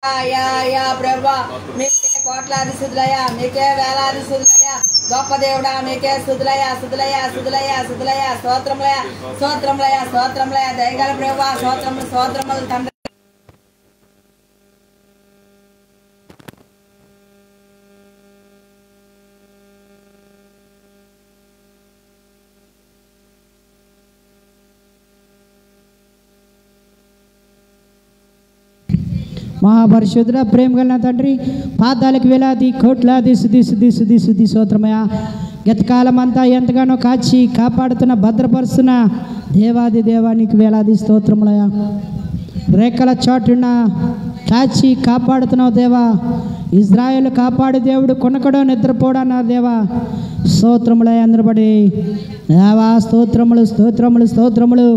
ప్రభా మీకే కోట్లాది స్తుతులయ్యా, మీకే వేలాది స్తుతులయ్యా, గొప్ప దేవుడా మీకే స్తుతులయ్యా, స్తుతులయ్యా, స్తుతులయ్యా, స్తుతులయ్యా, స్తోత్రములయ్యా, స్తోత్రములయ్యా, స్తోత్రములయ్యా, దయగల ప్రభా స్తోత్రములు, స్తోత్రములు తండ్రి. మహాపరిశుద్ధుడ ప్రేమ కలిగిన తండ్రి, పాదాలకు వేలాది కోట్లాది శుద్ధి స్తోత్రమయ్యా. గతకాలం అంతా ఎంతగానో కాచి కాపాడుతున్న భద్రపరుస్తున్న దేవాది దేవానికి వేలాది స్తోత్రములయ్యా. రేఖల చాటున కాచి కాపాడుతున్నావు దేవా. ఇజ్రాయేల్ కాపాడు దేవుడు కొనకడో నిద్రపోడన్న దేవా. స్తోత్రములయ్యా. అందరబడి దేవా స్తోత్రములు, స్తోత్రములు, స్తోత్రములు.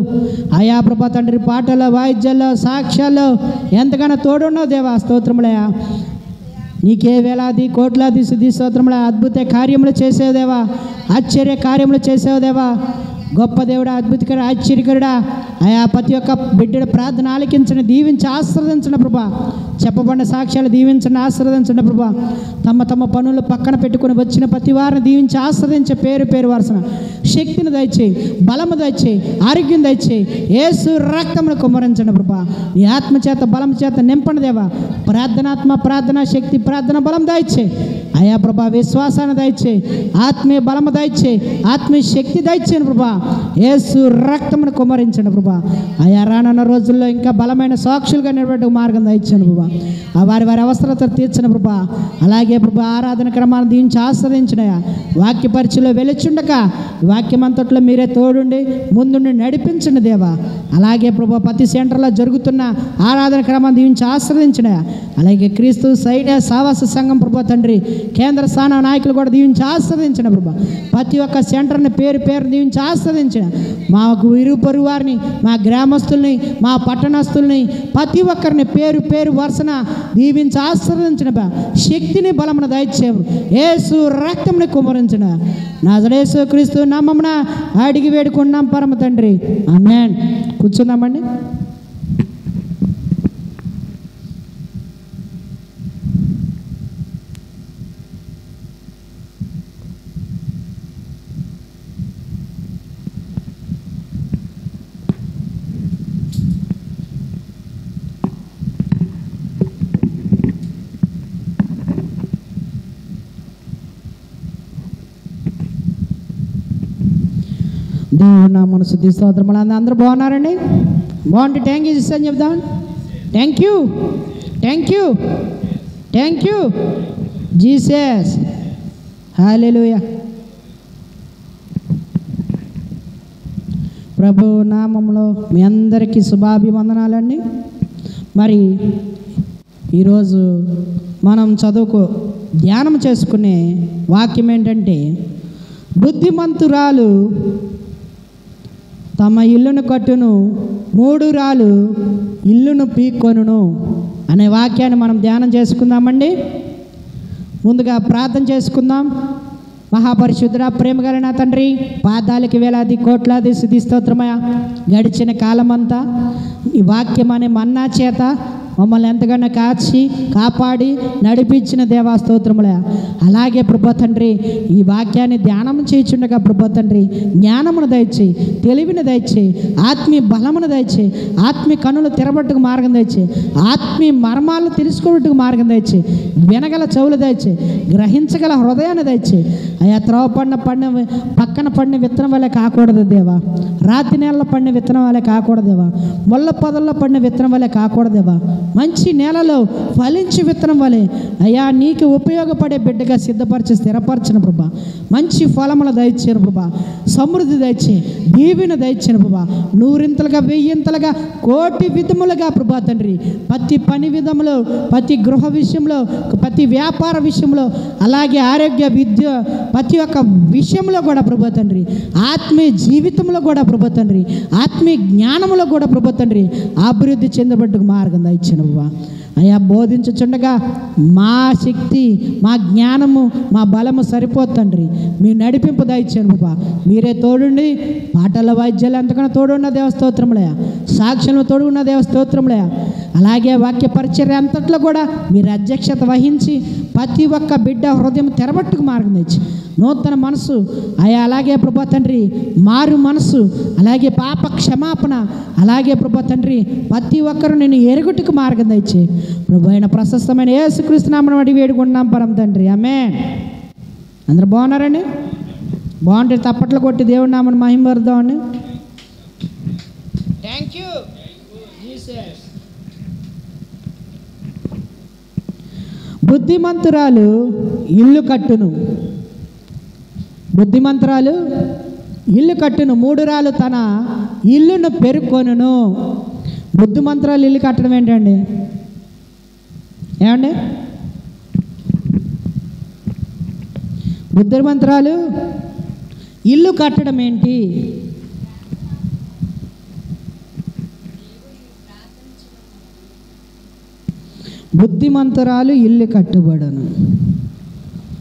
అయా ప్రభా తండ్రి, పాటల్లో, వాయిద్యాల్లో, సాక్ష్యాల్లో ఎంతగానో తోడున్నావు దేవా. స్తోత్రములయ్యా. నీకే వేలాది కోట్లాది శుద్ధి స్తోత్రముల. అద్భుత కార్యములు చేసేవు దేవా, ఆశ్చర్య కార్యములు చేసేవు దేవా. గొప్ప దేవుడా, అద్భుతకర ఆశ్చర్యకరుడా. ఆయా ప్రతి ఒక్క బిడ్డల ప్రార్థన ఆలకించండి, దీవించి ఆశీర్వదించండి ప్రభా. చెప్పబడిన సాక్ష్యాలు దీవించండి, ఆశీర్వదించండి ప్రభా. తమ తమ పనులు పక్కన పెట్టుకుని వచ్చిన ప్రతి వారిని దీవించి ఆశీర్వదించే పేరు వరుసన శక్తిని దయచేయి, బలము దయచేయి, ఆరోగ్యం దయచేయి. యేసు రక్తమును కుమ్మరించండి ప్రభా. నీ ఆత్మచేత బలం చేత నింపండి దేవా. ప్రార్థనాత్మ, ప్రార్థనా శక్తి, ప్రార్థన బలం దయచేయి అయా ప్రభా. విశ్వాసాన్ని దయచేయి, ఆత్మీయ బలము దయచేయి, ఆత్మీయ శక్తి దయచేయండి ప్రభా. యేసు రక్తమును కుమ్మరించండి ప్రభా. అయా రానున్న రోజుల్లో ఇంకా బలమైన సాక్షులుగా నిలబడే మార్గం దయచేయండి ప్రభా. వారి వారి అవసరతలు తీర్చండి ప్రభా. అలాగే ప్రభా ఆరాధన క్రమాన్ని దీవించి ఆస్వాదించినయా. వాక్య పరిచయలో వెలుచుండక వాక్యం అంతట్లో మీరే తోడుండి ముందుండి నడిపించండి దేవా. అలాగే ప్రభా ప్రతి సెంటర్లో జరుగుతున్న ఆరాధన క్రమాన్ని దీవించి ఆస్వాదించినయా. అలాగే క్రీస్తు సైడ్ సావాస సంఘం ప్రభా తండ్రి, కేంద్ర స్థాన నాయకులు కూడా దీవించి ఆస్వాదించిన ప్రభా. ప్రతి ఒక్క సెంటర్ని పేరు దీవించి ఆస్వాదించిన. మాకు ఇరుగు పొరుగు వారిని, మా గ్రామస్తుల్ని, మా పట్టణస్తుల్ని, ప్రతి ఒక్కరిని పేరు వరుసన దీవించి ఆస్వాదించిన శక్తిని బలమును దయచేయము. యేసు రక్తముని కుమ్మరించిన నజరేసు క్రీస్తు నామమున అడిగి వేడుకున్నాం పరమ తండ్రి, ఆమేన్. కూర్చుందామండి. దేవుడు నా మనసు స్తోత్రములు. అందరూ బాగున్నారండి? బాగుంటే థ్యాంక్ యూ అని చెప్దాం. Thank you, thank you, thank you Jesus. Hallelujah. ప్రభు నామములో మీ అందరికీ శుభాభివందనాలండి. మరి ఈరోజు మనం ధ్యానం చేసుకునే వాక్యం ఏంటంటే, బుద్ధిమంతురాలు తమ ఇల్లును కట్టును, 3 రాళ్ళు ఇల్లును పీక్కొనును అనే వాక్యాన్ని మనం ధ్యానం చేసుకుందామండి. ముందుగా ప్రార్థన చేసుకుందాం. మహాపరిశుద్ధుడా, ప్రేమ కలిగిన తండ్రి, పాదాలకి వేలాది కోట్లాది స్తుతి స్తోత్రమయ. గడిచిన కాలమంతా ఈ వాక్యం అనే మన్నా చేత మమ్మల్ని ఎంతగానో కాచి కాపాడి నడిపించిన దేవా స్తోత్రములే. అలాగే ప్రభా తండ్రి, ఈ వాక్యాన్ని ధ్యానం చేయుచుండగా ప్రభా తండ్రి జ్ఞానమును దయచేయి, తెలివిని దయచేయి, ఆత్మీయ బలమును దయచేయి, ఆత్మీయ కన్నులు తెరబట్టుకు మార్గం దయచేయి, ఆత్మీయ మర్మాలను తెలుసుకోవట్టుకు మార్గం దయచేయి, వినగల చెవులు దయచేయి, గ్రహించగల హృదయాన్ని దయచేయి. అయ్యా త్రోవ పక్కన పడిన విత్తనం వల్లే కాకూడదు దేవా. రాతి నేలలో పడిన విత్తనం వల్లే కాకూడదు దేవా. ముళ్ళ పొదల్లో పడిన విత్తనం వల్లే కాకూడదు దేవా. మంచి నేలలో ఫలించి విత్తనం వలె అయ్యా నీకు ఉపయోగపడే బిడ్డగా సిద్ధపరిచి స్థిరపరచిన ప్రభా. మంచి ఫలములు దయచేయను ప్రభా. సమృద్ధి దయచేయి, దీవెన దయచేయను ప్రభా. 100 1000 కోటి విధములుగా ప్రభా తండ్రి, ప్రతి పని విధములో, ప్రతి గృహ విషయంలో, ప్రతి వ్యాపార విషయంలో, అలాగే ఆరోగ్య, విద్య, ప్రతి ఒక్క విషయంలో కూడా ప్రభా తండ్రి, ఆత్మీయ జీవితంలో కూడా ప్రభా తండ్రి, ఆత్మీయ జ్ఞానంలో కూడా ప్రభా తండ్రి అభివృద్ధి చెందబడ్డకు మార్గం దయచేయను ప్రభా. అయ్యా బోధించుచుండగా మా శక్తి, మా జ్ఞానము, మా బలము సరిపోదు తండ్రి. మీ నడిపింపు దయచేయండి బాబా. మీరే తోడుండి పాటల వాయిద్యాలు ఎంతకన్నా తోడున్న దేవస్తోత్రములయ్యా, సాక్ష్యంలో తోడున్న దేవస్తోత్రములయ్యా. అలాగే వాక్య పరిచర్య అంతట్లో కూడా మీరు అధ్యక్షత వహించి ప్రతి ఒక్క బిడ్డ హృదయం తెరబట్టుకు మార్గం తెచ్చి నూతన మనసు అయ్యా, అలాగే ప్రభా తండ్రి మారు మనసు, అలాగే పాప క్షమాపణ, అలాగే ప్రభా తండ్రి ప్రతి ఒక్కరు నేను ఎరుగుటికి మార్గం తెచ్చి ప్రభు అయిన ప్రశస్తమైన యేసుక్రీస్తు నామమున అడిగి వేడుకుంటున్నాం పరమ తండ్రి. ఆమేన్. అందరూ బాగున్నారండి? బాగుంటే తప్పట్లు కొట్టి దేవుడి నామమున మహిమ పరుద్దామండి. Thank you Jesus. బుద్ధిమంతురాలు ఇల్లు కట్టును, బుద్ధిమంతురాలు ఇల్లు కట్టును, మూడురాలు తన ఇల్లును పెరుకొనును. బుద్ధిమంతురాలు ఇల్లు కట్టడం ఏంటండి? ఏమండి? బుద్ధిమంతురాలు ఇల్లు కట్టడం ఏంటి? బుద్ధిమంతురాలు ఇల్లు కట్టుబడను,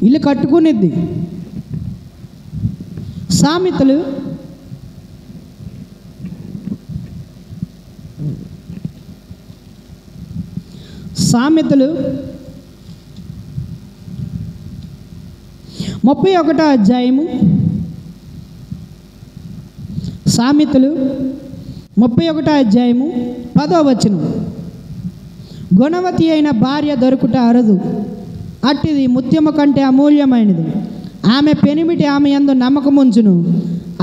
ఇల్లు కట్టుకునేది. సామెతలు 31వ అధ్యాయము, సామెతలు 31వ అధ్యాయము 10వ వచనం. గుణవతి అయిన భార్య దొరుకుట అరుదు, అట్టిది ముత్యము కంటే అమూల్యమైనది. ఆమె పెనిమిటి ఆమె యందు నమ్మకముంచును,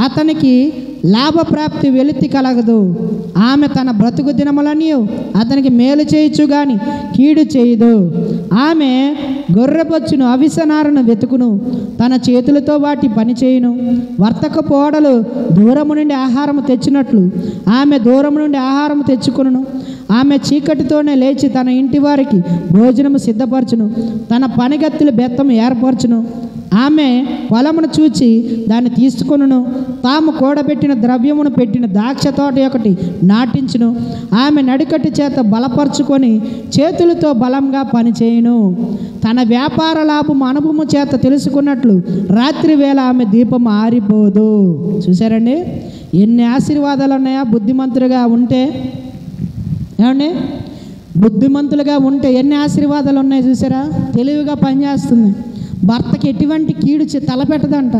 అతనికి లాభప్రాప్తి వెలితి కలగదు. ఆమె తన బ్రతుకు దినములన్నీ అతనికి మేలు చేయొచ్చు కానీ కీడు చేయదు. ఆమె గొర్రెపచ్చును అవిసనారను వెతుకును, తన చేతులతో వాటి పని చేయును. వర్తకపు ఓడలు దూరము నుండి ఆహారము తెచ్చినట్లు ఆమె దూరం నుండి ఆహారము తెచ్చుకును. ఆమె చీకటితోనే లేచి తన ఇంటి వారికి భోజనము సిద్ధపరచును, తన పనిగత్తులు బెత్తము ఏర్పరచును. ఆమె పొలమును చూచి దాన్ని తీసుకొనును, తాము కూడబెట్టిన ద్రవ్యమును పెట్టిన ద్రాక్ష తోట ఒకటి నాటించును. ఆమె నడికట్టు చేత బలపరుచుకొని చేతులతో బలంగా పనిచేయును. తన వ్యాపార లాభము అనుభవము చేత తెలుసుకున్నట్లు రాత్రి వేళ ఆమె దీపం ఆరిపోదు. చూసారండి ఎన్ని ఆశీర్వాదాలు ఉన్నాయా బుద్ధిమంతులుగా ఉంటే? ఏమండి? బుద్ధిమంతులుగా ఉంటే ఎన్ని ఆశీర్వాదాలు ఉన్నాయి చూసారా? తెలివిగా పనిచేస్తుంది, భర్తకి ఎటువంటి కీడు తలపెట్టదంట,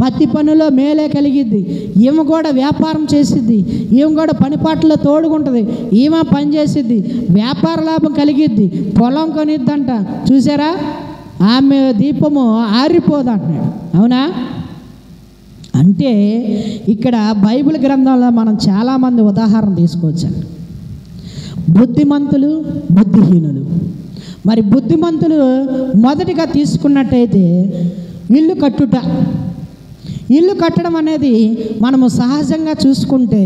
ప్రతి పనులో మేలే కలిగిద్ది. ఈమె కూడా వ్యాపారం చేసిద్ది, ఈమె కూడా పనిపాట్లో తోడుకుంటుంది, ఈమె పని చేసిద్ది, వ్యాపార లాభం కలిగిద్ది, పొలం కొనిద్దంట. చూసారా? ఆమె దీపము ఆరిపోదంటున్నాడు. అవునా? అంటే ఇక్కడ బైబిల్ గ్రంథంలో మనం చాలామంది ఉదాహరణ తీసుకోవచ్చండి. బుద్ధిమంతులు, బుద్ధిహీనులు. మరి బుద్ధిమంతులు మొదటిగా తీసుకున్నట్టయితే ఇల్లు కట్టుట. ఇల్లు కట్టడం అనేది మనము సహజంగా చూసుకుంటే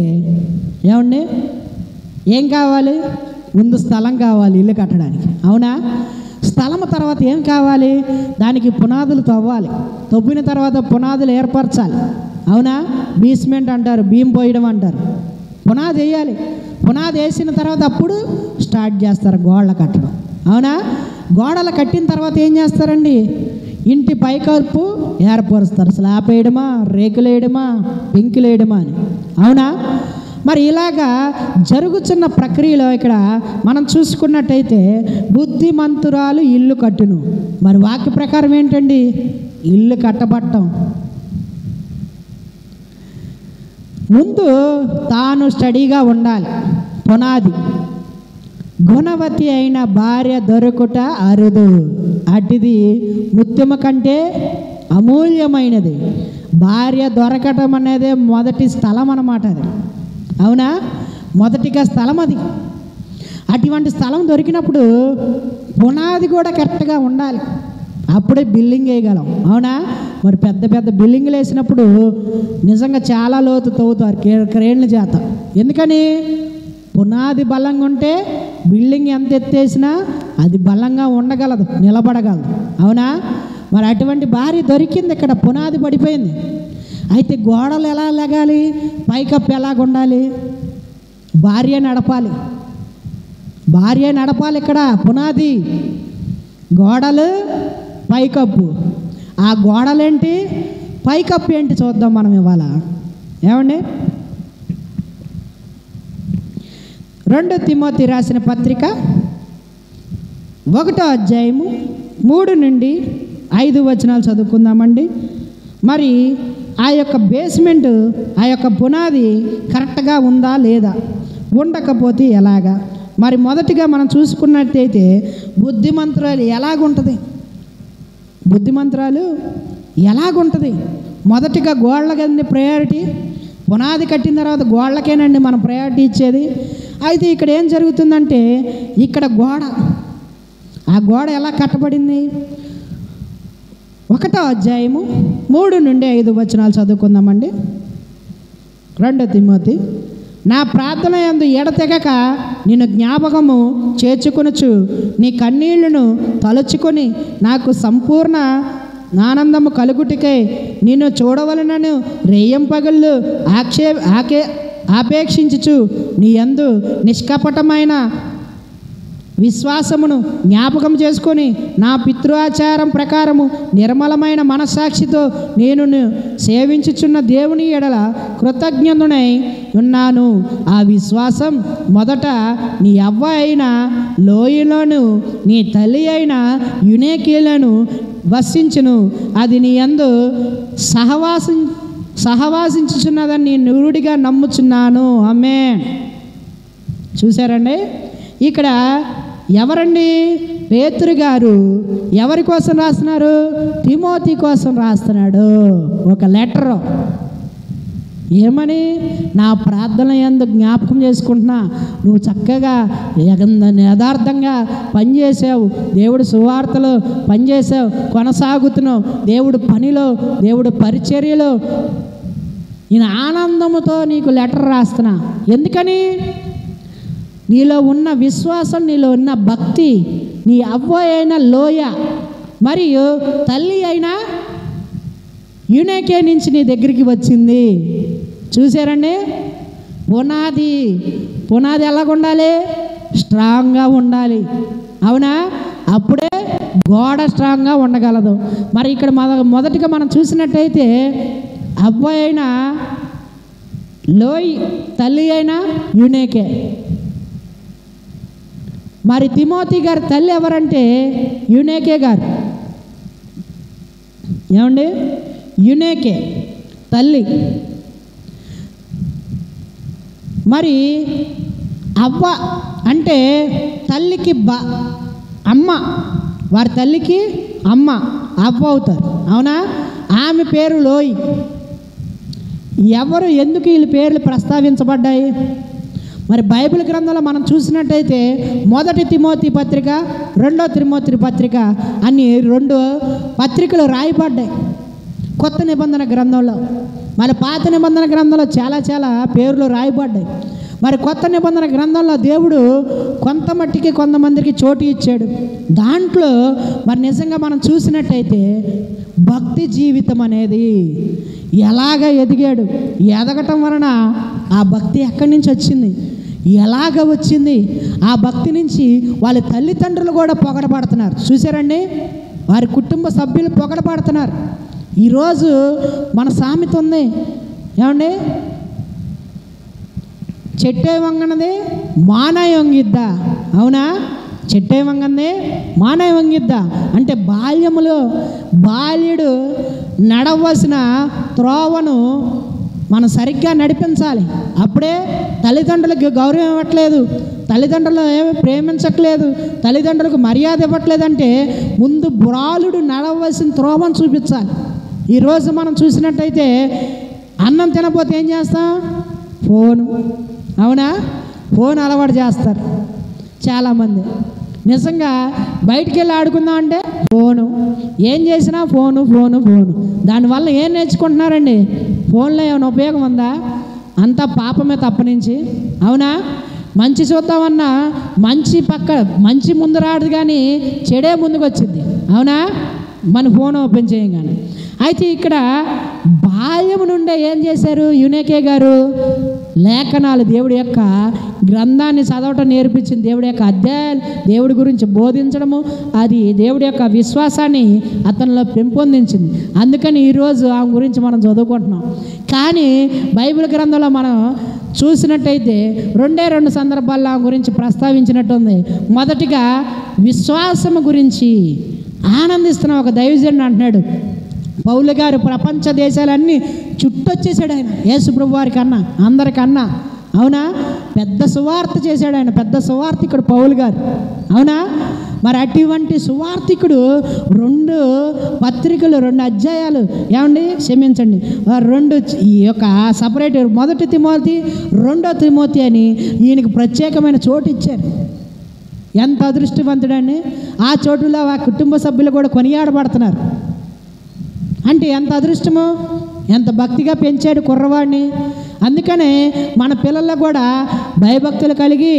ఏమండి ఏం కావాలి? ముందు స్థలం కావాలి ఇల్లు కట్టడానికి. అవునా? స్థలం తర్వాత ఏం కావాలి? దానికి పునాదులు తవ్వాలి, తవ్విన తర్వాత పునాదులు ఏర్పరచాలి. అవునా? బేస్మెంట్ అంటారు, బీమ్ పోయడం అంటారు. పునాది వేయాలి, పునాది వేసిన తర్వాత అప్పుడు స్టార్ట్ చేస్తారు గోడలు కట్టడం. అవునా? గోడలు కట్టిన తర్వాత ఏం చేస్తారండి? ఇంటి పైకప్పు ఏర్పరుస్తారు. స్లాబ్ వేయడమా, రేకులు వేయడమా, పెంకులు వేయడమా అని. అవునా? మరి ఇలాగా జరుగుతున్న ప్రక్రియలో ఇక్కడ మనం చూసుకున్నట్టయితే బుద్ధిమంతురాలు ఇల్లు కట్టును. మరి వాక్య ప్రకారం ఏంటండి? ఇల్లు కట్టబట్టం. ముందు తాను స్టడీగా ఉండాలి, పునాది. గుణవతి అయిన భార్య దొరుకుట అరుదు, అటుది ముత్యము కంటే అమూల్యమైనది. భార్య దొరకటం అనేది మొదటి స్థలం అన్నమాట. అది అవునా? మొదటిగా స్థలం అది. అటువంటి స్థలం దొరికినప్పుడు పునాది కూడా కరెక్ట్గా ఉండాలి, అప్పుడే బిల్డింగ్ వేయగలం. అవునా? మరి పెద్ద పెద్ద బిల్డింగ్లు వేసినప్పుడు నిజంగా చాలా లోతు తవ్వుతారు క్రేన్ల చేత. ఎందుకని? పునాది బలంగా ఉంటే బిల్డింగ్ ఎంత ఎత్తేసినా అది బలంగా ఉండగలదు, నిలబడగలదు. అవునా? మరి అటువంటి భార్య దొరికింది, ఇక్కడ పునాది పడిపోయింది. అయితే గోడలు ఎలా లెగాలి? పైకప్పు ఎలాగ ఉండాలి? భార్య నడపాలి. భార్య నడపాలి. ఇక్కడ పునాది, గోడలు, పైకప్పు. ఆ గోడలేంటి, పైకప్పు ఏంటి చూద్దాం మనం ఇవాళ. ఏమండి? 2 తిమోతి రాసిన పత్రిక 1వ అధ్యాయము 3 నుండి 5 వచనాలు చదువుకుందామండి. మరి ఆ యొక్క బేస్మెంట్, ఆ యొక్క పునాది కరెక్ట్గా ఉందా లేదా, ఉండకపోతే ఎలాగా? మరి మొదటిగా మనం చూసుకున్నట్టయితే బుద్ధిమంతురాలు ఎలాగుంటుంది, బుద్ధిమంతురాలు ఎలాగుంటుంది? మొదటిగా గోడలకండి ప్రయారిటీ. పునాది కట్టిన తర్వాత గోడలకేనండి మనం ప్రయారిటీ ఇచ్చేది. అయితే ఇక్కడ ఏం జరుగుతుందంటే, ఇక్కడ గోడ, ఆ గోడ ఎలా కట్టబడింది? 1వ అధ్యాయము 3 నుండి 5 వచనాలు చదువుకుందామండి. 2 తిమోతి. నా ప్రార్థన యందు ఎడతెగక నిన్ను జ్ఞాపకము చేర్చుకొనుచు నీ కన్నీళ్లను తలుచుకొని నాకు సంపూర్ణ ఆనందము కలుగుటికై నిన్ను చూడవలనను రేయింపగళ్ళు ఆపేక్షించుచు నీ యందు నిష్కపటమైన విశ్వాసమును జ్ఞాపకం చేసుకొని నా పితృఆచారం ప్రకారము నిర్మలమైన మనస్సాక్షితో నేను సేవించుచున్న దేవుని ఎడల కృతజ్ఞుడనై ఉన్నాను. ఆ విశ్వాసం మొదట నీ అవ్వ అయిన లోయలోను నీ తల్లి అయిన యునేకీలను వసించును. అది నీ యందు సహవాసించుచున్నదని నేను నిరుడిగా నమ్ముచున్నాను. ఆమేన్. చూసారండి, ఇక్కడ ఎవరండి? పేతురు గారు ఎవరి కోసం రాస్తున్నారు? తిమోతి కోసం రాస్తున్నాడు ఒక లెటర్. ఏమని? నా ప్రార్థన యందు జ్ఞాపకం చేసుకుంటున్నా, నువ్వు చక్కగా యథార్థంగా పనిచేసావు, దేవుడు సువార్తలో పనిచేసావు, కొనసాగుతున్నావు, దేవుడు పనిలో, దేవుడు పరిచర్యలో. నేను ఆనందముతో నీకు లెటర్ రాస్తున్నా. ఎందుకని? నీలో ఉన్న విశ్వాసం, నీలో ఉన్న భక్తి, నీ అవ్వ అయిన లోయ మరియు తల్లి అయిన యునేకే నుంచి నీ దగ్గరికి వచ్చింది. చూసారండి? పునాది ఎలాగుండాలి? స్ట్రాంగ్గా ఉండాలి. అవునా? అప్పుడే గోడ స్ట్రాంగ్గా ఉండగలదు. మరి ఇక్కడ మొదటిగా మనం చూసినట్టయితే అవ్వ అయిన లోయ్, తల్లి అయిన యునేకే. మరి తిమోతి గారి తల్లి ఎవరంటే యునేకే గారు. ఏమండి? యునేకే తల్లి. మరి అవ్వ అంటే తల్లికి అమ్మ, వారి తల్లికి అమ్మ, అవ్వ అవుతారు. అవునా? ఆమె పేరు లోయ్. ఎవరు, ఎందుకు వీళ్ళ పేర్లు ప్రస్తావించబడ్డాయి? మరి బైబిల్ గ్రంథంలో మనం చూసినట్టయితే 1 తిమోతి పత్రిక, 2 తిమోతి పత్రిక అని 2 పత్రికలు రాయబడ్డాయి కొత్త నిబంధన గ్రంథంలో. మరి పాత నిబంధన గ్రంథంలో చాలా పేర్లు రాయబడ్డాయి. మరి కొత్త నిబంధన గ్రంథంలో దేవుడు కొంతమట్టికి కొంతమందికి చోటు ఇచ్చాడు. దాంట్లో మరి నిజంగా మనం చూసినట్టయితే భక్తి జీవితం అనేది ఎలాగ ఎదిగాడు, ఎదగటం వలన ఆ భక్తి ఎక్కడి నుంచి వచ్చింది, ఎలాగ వచ్చింది, ఆ భక్తి నుంచి వాళ్ళ తల్లిదండ్రులు కూడా పొగడబడుతున్నారు. చూసారండి? వారి కుటుంబ సభ్యులు పొగడబడుతున్నారు. ఈరోజు మన సామెత ఉంది, ఏమండి? చెట్టే వంగనది మానై వంగిద్దా. అవునా? చెట్టే వంగంది మానై వంగిద్దా అంటే బాల్యుడు నడవలసిన త్రోవను మనం సరిగ్గా నడిపించాలి. అప్పుడే తల్లిదండ్రులకు గౌరవం ఇవ్వట్లేదు, తల్లిదండ్రులు ప్రేమించట్లేదు, తల్లిదండ్రులకు మర్యాద ఇవ్వట్లేదంటే ముందు బాలుడు నడవలసిన త్రోవను చూపించాలి. ఈరోజు మనం చూసినట్టయితే అన్నం తినకపోతే ఏం చేస్తాం? ఫోను. అవునా? ఫోన్ అలవాటు చేస్తారు చాలామంది. నిజంగా బయటికి వెళ్ళి ఆడుకుందాం అంటే ఫోను, ఏం చేసినా ఫోను. దానివల్ల ఏం నేర్చుకుంటున్నారండి? ఫోన్లో ఏమైనా ఉపయోగం ఉందా? అంతా పాపమే తప్పనించి. అవునా? మంచి చూద్దామన్నా మంచి ముందు రాదు కానీ చెడే ముందుకు వచ్చింది. అవునా? మన ఫోన్ ఓపెన్ చేయం కానీ. అయితే ఇక్కడ బాల్యం నుండే ఏం చేశారు యునేకే గారు? లేఖనాలు, దేవుడి యొక్క గ్రంథాన్ని చదవటం నేర్పించింది, దేవుడి యొక్క అధ్యాయాలు, దేవుడి గురించి బోధించడము, అది దేవుడి యొక్క విశ్వాసాన్ని అతనిలో పెంపొందించింది. అందుకని ఈరోజు ఆమె గురించి మనం చదువుకుంటున్నాం. కానీ బైబిల్ గ్రంథంలో మనం చూసినట్టయితే 2 సందర్భాల్లో ఆమె గురించి ప్రస్తావించినట్టుంది. మొదటిగా విశ్వాసము గురించి ఆనందిస్తున్న ఒక దైవజనుడు అంటున్నాడు, పౌలు గారు ప్రపంచ దేశాలన్నీ చుట్టొచ్చేసాడు ఆయన, యేసు ప్రభు వారికి అన్నా, అందరికన్నా. అవునా? పెద్ద సువార్త చేశాడు ఆయన, పెద్ద సువార్థికుడు పౌలు గారు. అవునా? మరి అటువంటి సువార్థికుడు 2 పత్రికలు, 2 అధ్యాయాలు, ఏమండి క్షమించండి, 2 ఈ యొక్క సపరేట్ 1 తిమోతి 2 తిమోతి అని ఈయనకి ప్రత్యేకమైన చోటు ఇచ్చారు. ఎంత అదృష్టవంతుడండి! ఆ చోటులో ఆ కుటుంబ సభ్యులు కూడా కొనియాడబడుతున్నారు. అంటే ఎంత అదృష్టమో, ఎంత భక్తిగా పెంచాడు కుర్రవాడిని. అందుకనే మన పిల్లల్లో కూడా భయభక్తులు కలిగి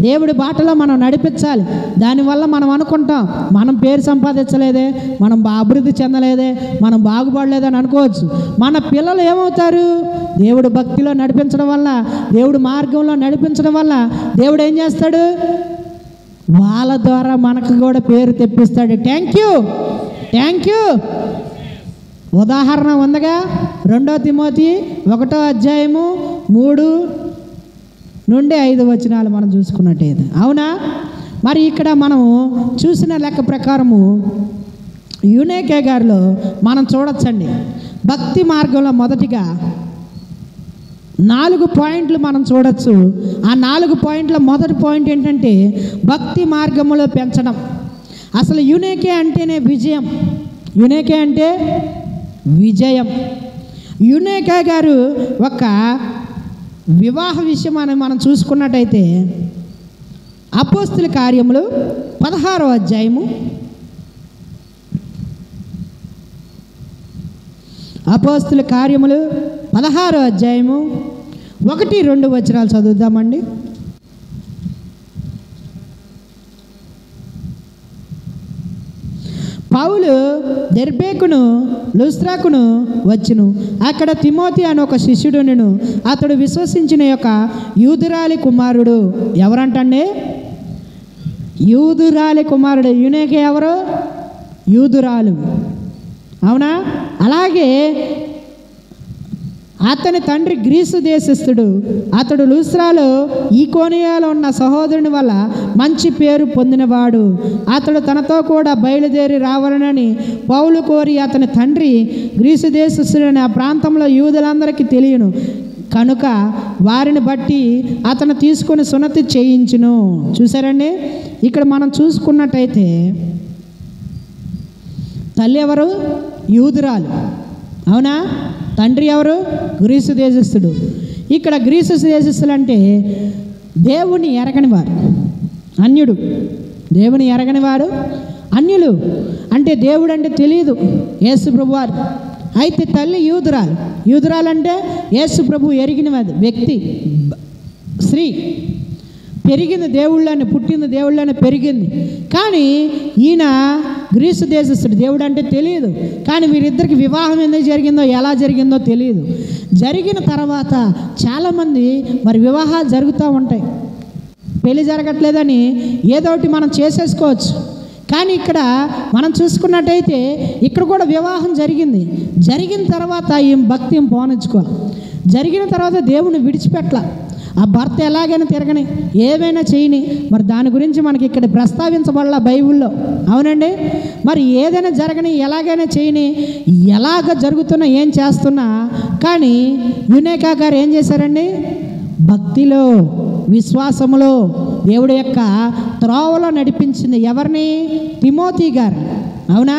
దేవుడి బాటలో మనం నడిపించాలి. దానివల్ల మనం అనుకుంటాం మనం పేరు సంపాదించలేదే, మనం అభివృద్ధి చెందలేదే, మనం బాగుపడలేదని అనుకోవచ్చు. మన పిల్లలు ఏమవుతారు? దేవుడు భక్తిలో నడిపించడం వల్ల, దేవుడు మార్గంలో నడిపించడం వల్ల దేవుడు ఏం చేస్తాడు? వాళ్ళ ద్వారా మనకు కూడా పేరు తెప్పిస్తాడు. Thank you. ఉదాహరణ ఉందిగా, 2 తిమోతి 1 అధ్యాయము 3 నుండి 5 వచనాలు మనం చూసుకున్నట్టయితే. అవునా? మరి ఇక్కడ మనం చూసిన లెక్క ప్రకారము యునేకే గారిలో మనం చూడొచ్చండి, భక్తి మార్గంలో మొదటిగా 4 పాయింట్లు మనం చూడొచ్చు. ఆ 4 పాయింట్ల మొదటి పాయింట్ ఏంటంటే భక్తి మార్గంలో పెంచడం. అసలు యునేకే అంటేనే విజయం. యునేకే అంటే విజయం. యునేకే గారు ఒక వివాహ విషయం అని మనం చూసుకున్నట్టయితే అపోస్తుల కార్యములు 16వ అధ్యాయము, అపోస్తుల కార్యములు 16వ అధ్యాయము 1-2 వచనాలు చదువుదామండి. పౌలు దెర్బేకును లుస్త్రాకును వచ్చును. అక్కడ తిమోతి అని ఒక శిష్యుడును. అతడు విశ్వసించిన యొక్క యూదురాలి కుమారుడు. ఎవరంటండి? యూదురాలి కుమారుడు. యునేకే ఎవరు? యూదురాలు. అవునా? అలాగే అతని తండ్రి గ్రీసు దేశస్థుడు. అతడు లూస్త్రాలో ఈకోనియాలో ఉన్న సహోదరుని వల్ల మంచి పేరు పొందినవాడు. అతడు తనతో కూడా బయలుదేరి రావాలని పౌలు కోరి అతని తండ్రి గ్రీసు దేశస్థుడని ఆ ప్రాంతంలో యూదులందరికీ తెలియను కనుక వారిని బట్టి అతను తీసుకొని సున్నతి చేయించును. చూసారండి, ఇక్కడ మనం చూసుకున్నట్టయితే తల్లి ఎవరు? యూదురాలు. అవునా? తండ్రి ఎవరు? గ్రీసు దేశస్థుడు. ఇక్కడ గ్రీసు దేశస్థులు అంటే దేవుని ఎరగని వారు, అన్యుడు. దేవుని ఎరగని వారు అన్యులు. అంటే దేవుడు అంటే తెలియదు యేసు ప్రభు వారు. అయితే తల్లి యూదురాలు. యూదురాలు అంటే యేసు ప్రభు ఎరిగిన వ్యక్తి, స్త్రీ. పెరిగింది దేవుళ్ళని, పుట్టింది దేవుళ్ళని, పెరిగింది. కానీ ఈయన గ్రీసు దేశస్థుడు. దేవుడు అంటే తెలియదు. కానీ వీరిద్దరికి వివాహం ఎందుకు జరిగిందో, ఎలా జరిగిందో తెలియదు. జరిగిన తర్వాత చాలామంది మరి వివాహాలు జరుగుతూ ఉంటాయి. పెళ్లి జరగట్లేదని ఏదోటి మనం చేసేసుకోవచ్చు. కానీ ఇక్కడ మనం చూసుకున్నట్టయితే ఇక్కడ కూడా వివాహం జరిగింది. జరిగిన తర్వాత ఈ భక్తి పోనించుకోవాలి. జరిగిన తర్వాత దేవుని విడిచిపెట్టాల. ఆ భర్త ఎలాగైనా తిరగని, ఏమైనా చేయని. మరి దాని గురించి మనకి ఇక్కడ ప్రస్తావించబడాల బైబిల్లో. అవునండి. మరి ఏదైనా జరగని, ఎలాగైనా చేయని, ఎలాగ జరుగుతున్నా, ఏం చేస్తున్నా. కానీ యునేకా గారు ఏం చేశారండి? భక్తిలో, విశ్వాసములో దేవుడి యొక్క త్రోవలో నడిపించింది. ఎవరిని? తిమోతి గారు. అవునా?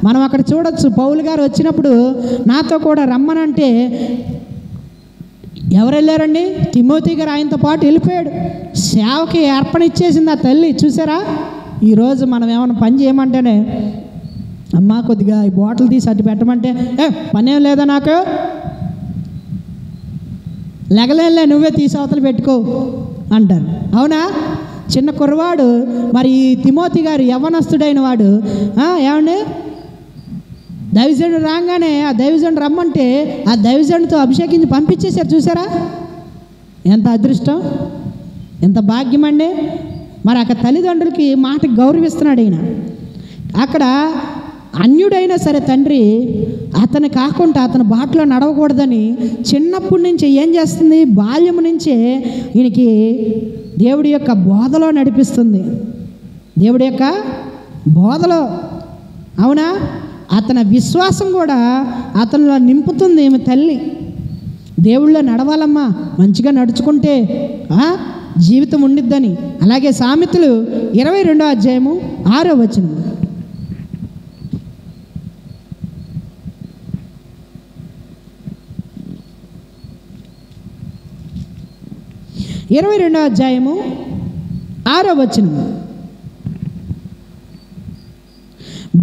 మనం అక్కడ చూడొచ్చు, పౌలు గారు వచ్చినప్పుడు నాతో కూడా రమ్మనంటే ఎవరు వెళ్ళారండి? తిమోతి గారు ఆయనతో పాటు వెళ్ళిపోయాడు. సేవకి అర్పణ ఇచ్చేసింది ఆ తల్లి. చూసారా? ఈరోజు మనం ఏమైనా పని చేయమంటేనే, అమ్మ కొద్దిగా ఈ బాటిల్ తీసి అటు పెట్టమంటే, పనేం లేదా నాకు, లెగలేలే, నువ్వే తీసి అవతలు పెట్టుకో అంటారు. అవునా? చిన్న కుర్రవాడు, మరి ఈ తిమోతి గారు యవ్వనస్తుడైన వాడు, ఏమండి దైవజనుడు రాగానే ఆ దైవజనుడు రమ్మంటే ఆ దైవజనుడితో అభిషేకించి పంపించేశారు. చూసారా ఎంత అదృష్టం, ఎంత భాగ్యం అండి. మరి అక్కడ తల్లిదండ్రులకి మాటకి గౌరవిస్తున్నాడు ఈయన. అక్కడ అన్యుడైనా సరే తండ్రి అతను కాకుండా అతని బాటలో నడవకూడదని చిన్నప్పటి నుంచి ఏం చేస్తుంది, బాల్యం నుంచే ఈయనకి దేవుడి యొక్క బోధలో నడిపిస్తుంది. దేవుడి యొక్క బోధలో, అవునా, అతని విశ్వాసం కూడా అతనిలో నింపుతుంది ఈమె తల్లి. దేవుళ్ళో నడవాలమ్మా, మంచిగా నడుచుకుంటే జీవితం ఉండిద్దని. అలాగే సామెతలు 22వ అధ్యాయము 6వ వచనం. అధ్యాయము 6వ వచనం.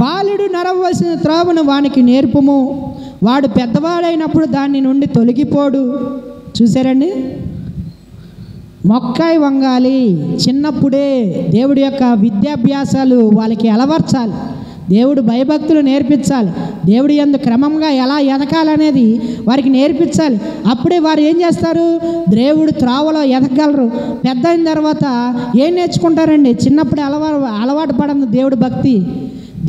బాలుడు నడవలసిన త్రోవను వానికి నేర్పుము, వాడు పెద్దవాడైనప్పుడు దాని నుండి తొలగిపోడు. చూసారండి, మొక్కాయి వంగాలి. చిన్నప్పుడే దేవుడి యొక్క విద్యాభ్యాసాలు వాళ్ళకి అలవర్చాలి. దేవుడు భయభక్తులు నేర్పించాలి. దేవుడి యందు క్రమంగా ఎలా ఎదగాలనేది వారికి నేర్పించాలి. అప్పుడే వారు ఏం చేస్తారు, దేవుడు త్రోవలో ఎదగలరు. పెద్ద అయిన తర్వాత ఏం నేర్చుకుంటారండి, చిన్నప్పుడే అలవాటు పడదు దేవుడు భక్తి.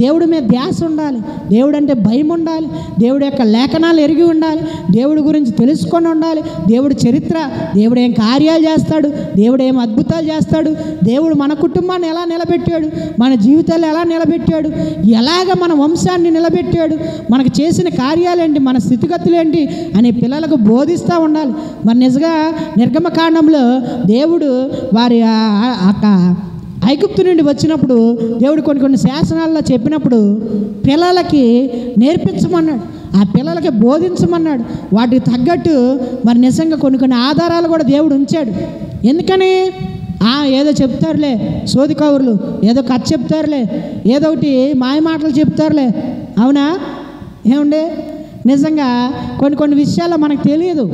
దేవుడి మీద ధ్యాస ఉండాలి, దేవుడు అంటే భయం ఉండాలి, దేవుడి యొక్క లేఖనాలు ఎరిగి ఉండాలి, దేవుడి గురించి తెలుసుకొని ఉండాలి, దేవుడి చరిత్ర, దేవుడు ఏం కార్యాలు చేస్తాడు, దేవుడు ఏం అద్భుతాలు చేస్తాడు, దేవుడు మన కుటుంబాన్ని ఎలా నిలబెట్టాడు, మన జీవితాలు ఎలా నిలబెట్టాడు, ఎలాగ మన వంశాన్ని నిలబెట్టాడు, మనకు చేసిన కార్యాలేంటి, మన స్థితిగతులేంటి అని పిల్లలకు బోధిస్తూ ఉండాలి. మరి నిజంగా నిర్గమకాండంలో దేవుడు వారి ఐగుప్తు నుండి వచ్చినప్పుడు దేవుడు కొన్ని శాసనాల్లో చెప్పినప్పుడు పిల్లలకి నేర్పించమన్నాడు, ఆ పిల్లలకి బోధించమన్నాడు. వాటికి తగ్గట్టు మరి నిజంగా కొన్ని ఆధారాలు కూడా దేవుడు ఉంచాడు. ఎందుకని ఏదో చెప్తారులే సోది కౌరులు, ఏదో కథ చెప్తారులే, ఏదో ఒకటి మాయ మాటలు చెప్తారులే, అవునా ఏమండి. నిజంగా కొన్ని విషయాలు మనకు తెలియదు,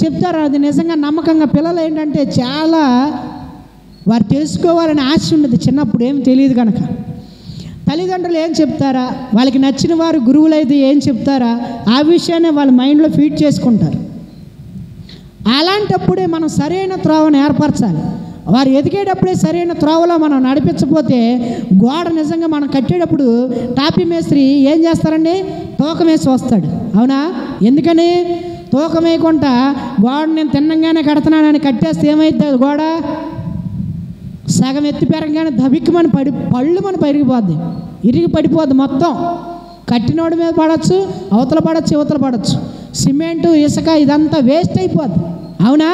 చెప్తారు. అది నిజంగా నమ్మకంగా పిల్లలు ఏంటంటే చాలా వారు తెలుసుకోవాలని ఆశ ఉండదు. చిన్నప్పుడు ఏం తెలియదు కనుక తల్లిదండ్రులు ఏం చెప్తారా, వాళ్ళకి నచ్చిన వారు గురువులైతే ఏం చెప్తారా, ఆ విషయాన్ని వాళ్ళ మైండ్లో ఫీడ్ చేసుకుంటారు. అలాంటప్పుడే మనం సరైన త్రోవను ఏర్పరచాలి. వారు ఎదిగేటప్పుడే సరైన త్రోవలో మనం నడిపించకపోతే గోడ నిజంగా మనం కట్టేటప్పుడు టాపీ మేస్త్రి ఏం చేస్తారండి, తోకం వేసి వస్తాడు, అవునా. ఎందుకని తోకం వేయకుండా గోడ నేను తిన్నంగానే కడుతున్నానని కట్టేస్తే ఏమైతుంది, గోడ సగం ఎత్తి పెరగగానే దబిక్కుమని పళ్ళుమని పెరిగిపోద్ది, ఇరిగి పడిపోద్ది మొత్తం. కట్టినోడి మీద పడవచ్చు, అవతల పడవచ్చు, యువతల పడవచ్చు. సిమెంటు ఇసుక ఇదంతా వేస్ట్ అయిపోద్ది, అవునా.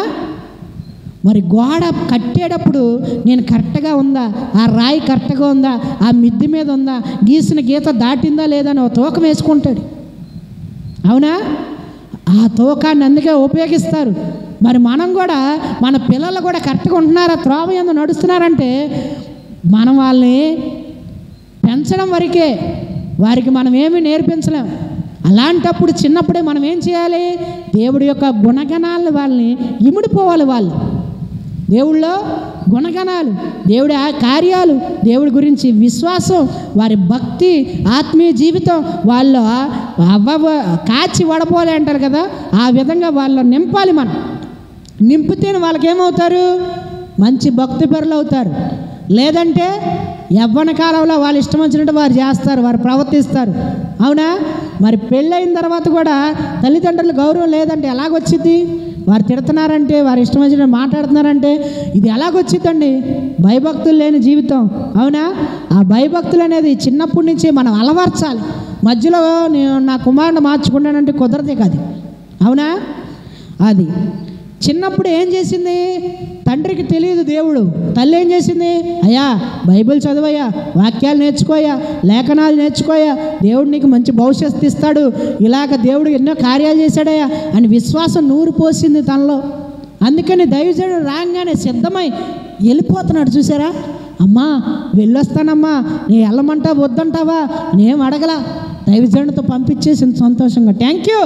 మరి గోడ కట్టేటప్పుడు నేను కరెక్ట్గా ఉందా, ఆ రాయి కరెక్ట్గా ఉందా, ఆ మిద్ది మీద ఉందా, గీసిన గీత దాటిందా లేదా అని తూకం వేసుకుంటాడు, అవునా. ఆ తూకాన్ని అందుకే ఉపయోగిస్తారు. మరి మనం కూడా మన పిల్లలు కూడా కరెక్ట్గా ఉంటున్నారా, త్రోవ యందు నడుస్తున్నారంటే మనం వాళ్ళని పెంచడం వరకే, వారికి మనం ఏమీ నేర్పించలేం. అలాంటప్పుడు చిన్నప్పుడే మనం ఏం చేయాలి, దేవుడి యొక్క గుణగణాలను వాళ్ళని ఇమిడిపోవాలి. వాళ్ళు దేవుళ్ళో గుణగణాలు, దేవుడి కార్యాలు, దేవుడి గురించి విశ్వాసం, వారి భక్తి, ఆత్మీయ జీవితం వాళ్ళు కాచి వడపోలే అంటారు కదా, ఆ విధంగా వాళ్ళు నింపాలి. మనం నింపితేనే వాళ్ళకి ఏమవుతారు, మంచి భక్తి పరులు అవుతారు. లేదంటే యవ్వన కాలంలో వాళ్ళు ఇష్టం వచ్చినట్టు వారు చేస్తారు, వారు ప్రవర్తిస్తారు, అవునా. మరి పెళ్ళైన తర్వాత కూడా తల్లిదండ్రుల గౌరవం లేదంటే ఎలాగొచ్చింది, వారు తిడుతున్నారంటే, వారు ఇష్టం వచ్చినట్టు మాట్లాడుతున్నారంటే ఇది ఎలాగొచ్చిందండి, భయభక్తులు లేని జీవితం, అవునా. ఆ భయభక్తులు అనేది చిన్నప్పటి నుంచి మనం అలవర్చాలి. మధ్యలో నేను నా కుమారుని మార్చుకున్నానంటే కుదరదే కాదు, అవునా. అది చిన్నప్పుడు ఏం చేసింది, తండ్రికి తెలియదు దేవుడు, తల్లి ఏం చేసింది, అయ్యా బైబిల్ చదవయ్యా, వాక్యాలు నేర్చుకోయా, లేఖనాలు నేర్చుకోయా, దేవుడు నీకు మంచి భవిష్యత్తు ఇస్తాడు, ఇలాగ దేవుడు ఎన్నో కార్యాలు చేశాడయ్యా అని విశ్వాసం నూరు పోసింది తనలో. అందుకని దైవజనుడు రాగానే సిద్ధమై వెళ్ళిపోతున్నాడు. చూసారా, అమ్మా వెళ్ళొస్తానమ్మా, నీ వెళ్ళమంటావా వద్దంటావా నేనేం అడగలా, దైవజనుడితో పంపించేసింది సంతోషంగా. Thank you.